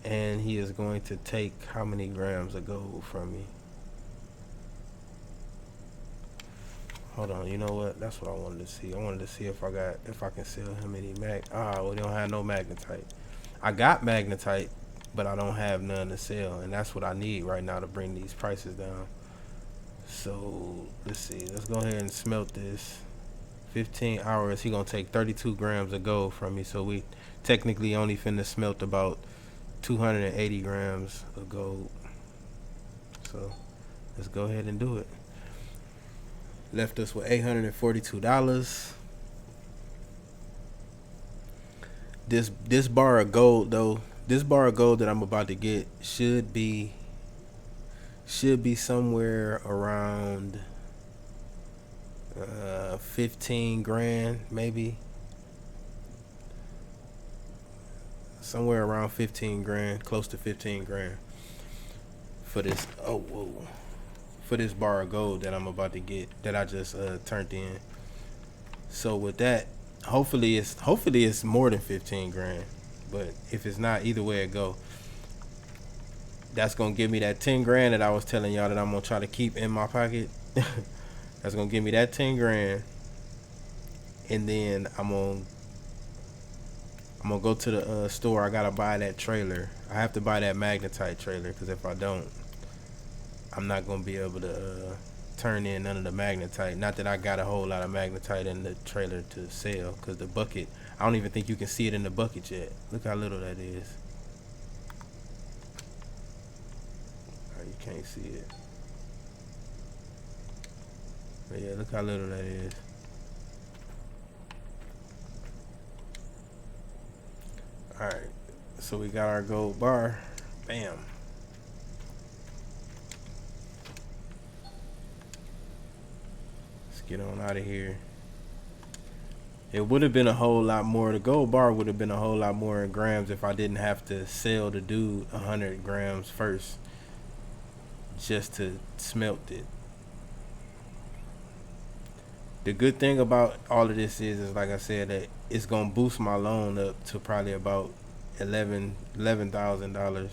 and he is going to take how many grams of gold from me? Hold on, you know what? That's what I wanted to see. I wanted to see if I can sell him any we don't have no magnetite. I got magnetite, but I don't have none to sell, and that's what I need right now to bring these prices down. So let's see. Let's go ahead and smelt this. 15 hours. He gonna take 32 grams of gold from me. So we technically only finna smelt about 280 grams of gold. So let's go ahead and do it. Left us with $842. This bar of gold though, this bar of gold that I'm about to get should be somewhere around 15 grand, maybe. Somewhere around 15 grand, close to 15 grand for this. Oh, whoa. For this bar of gold that I'm about to get, that I just turned in. So with that, hopefully it's more than 15 grand. But if it's not, either way it go, that's gonna give me that 10 grand that I was telling y'all that I'm gonna try to keep in my pocket. That's gonna give me that 10 grand, and then I'm gonna go to the store. I gotta buy that trailer. I have to buy that magnetite trailer, because if I don't, I'm not gonna be able to turn in none of the magnetite. Not that I got a whole lot of magnetite in the trailer to sell, because the bucket, I don't even think you can see it in the bucket yet. Look how little that is. Oh, you can't see it. But yeah, look how little that is. So we got our gold bar. Bam. Let's get on out of here. It would have been a whole lot more. The gold bar would have been a whole lot more in grams if I didn't have to sell the dude 100 grams first just to smelt it. The good thing about all of this is like I said, that it's gonna boost my loan up to probably about $11,000.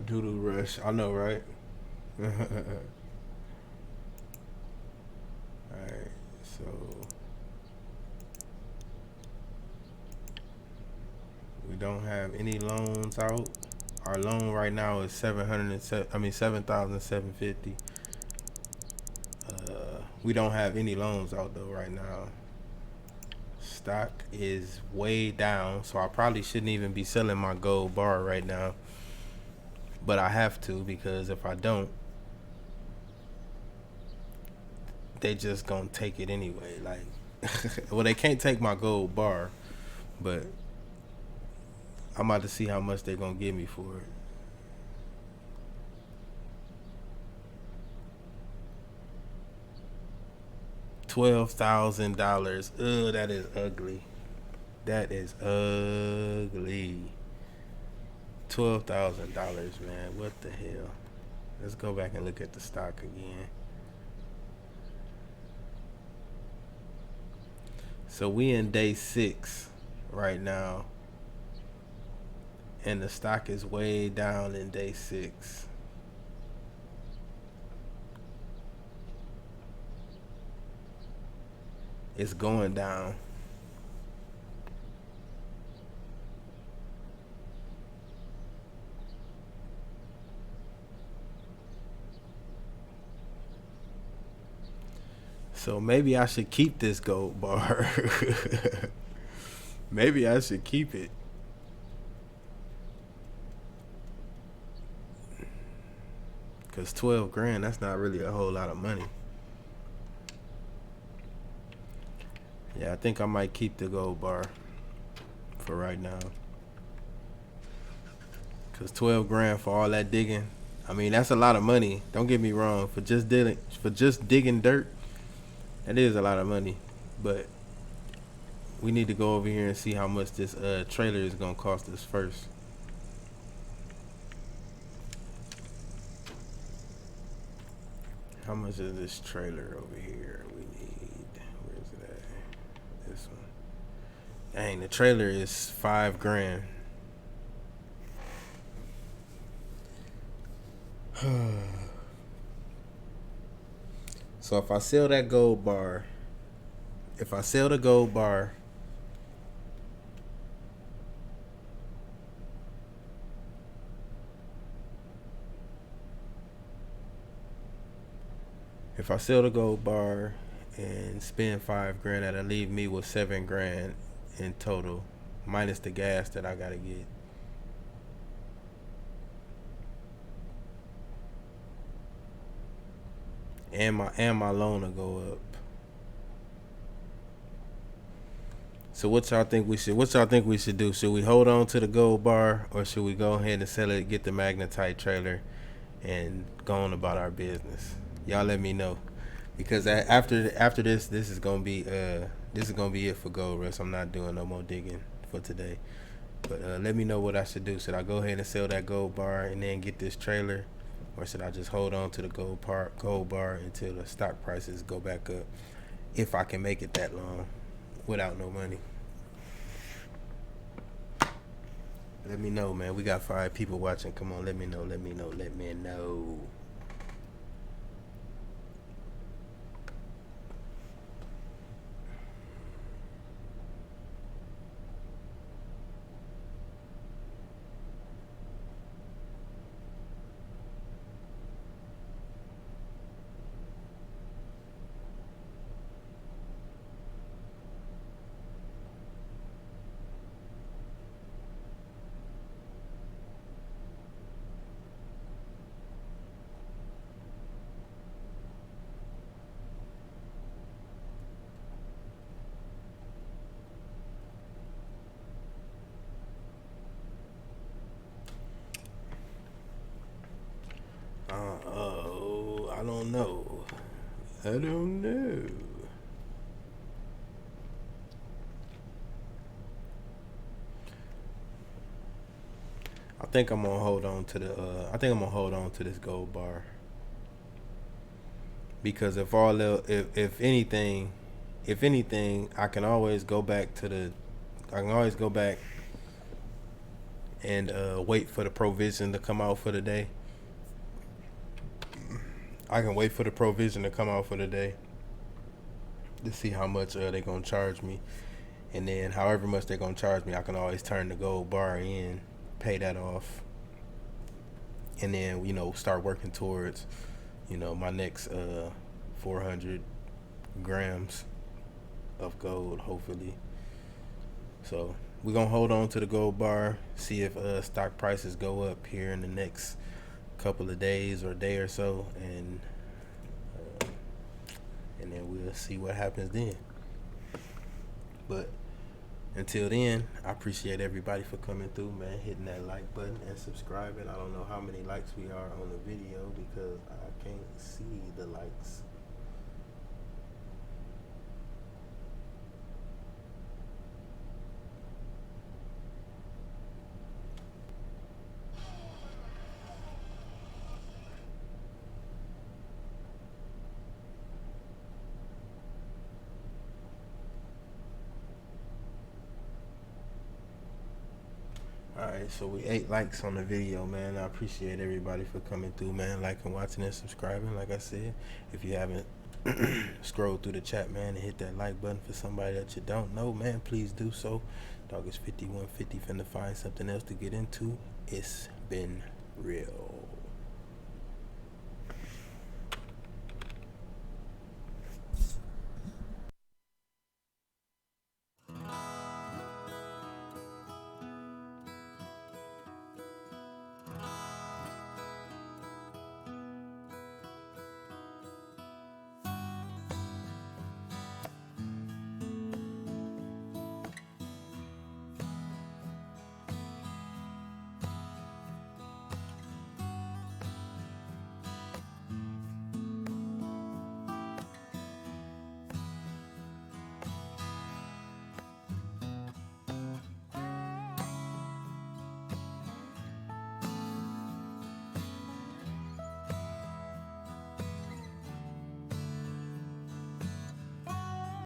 Doodle rush, I know, right? Alright, so we don't have any loans out. Our loan right now is 7,750. We don't have any loans out though right now. Stock is way down, so I probably shouldn't even be selling my gold bar right now. But I have to, because if I don't, they just gonna take it anyway. Like, well, they can't take my gold bar, but I'm about to see how much they're gonna give me for it. $12,000. Ugh, that is ugly. That is ugly. $12,000, man. What the hell? Let's go back and look at the stock again. So we in day 6 right now, and the stock is way down in day 6. It's going down. So maybe I should keep this gold bar. Maybe I should keep it. Cause 12 grand, that's not really a whole lot of money. Yeah, I think I might keep the gold bar for right now. Cause 12 grand for all that digging, I mean, that's a lot of money. Don't get me wrong. For just digging dirt, that is a lot of money. But we need to go over here and see how much this trailer is gonna cost us first. How much is this trailer over here? We need, where's it at? This one. Dang, the trailer is 5 grand. So if I sell that gold bar, if I sell the gold bar, if I sell the gold bar and spend 5 grand, that'll leave me with 7 grand in total, minus the gas that I gotta get. And my loan will go up. So what y'all think we should do? Should we hold on to the gold bar, or should we go ahead and sell it, get the magnetite trailer, and go on about our business? Y'all let me know, because after this is gonna be it for Gold Rush. I'm not doing no more digging for today. But let me know what I should do. Should I go ahead and sell that gold bar and then get this trailer, or should I just hold on to the gold bar until the stock prices go back up, if I can make it that long without no money? Let me know, man. We got 5 people watching. Come on, let me know. Oh, I don't know. I don't know. I think I'm gonna hold on to the. I think I'm gonna hold on to this gold bar because if anything, I can always go back to the. I can always go back and wait for the provision to come out for the day. I can wait for the provision to come out for the day to see how much they're gonna charge me, and then however much they're gonna charge me, I can always turn the gold bar in, pay that off, and then start working towards my next 400 grams of gold, hopefully. So we're gonna hold on to the gold bar, see if stock prices go up here in the next couple of days or day or so, and then we'll see what happens then. But until then, I appreciate everybody for coming through, man, hitting that like button and subscribing. I don't know how many likes we are on the video because I can't see the likes. Alright, so we 8 likes on the video, man. I appreciate everybody for coming through, man, liking, watching, and subscribing. Like I said, if you haven't scrolled through the chat, man, and hit that like button for somebody that you don't know, man, please do so. Dawgish 5150 finna find something else to get into. It's been real.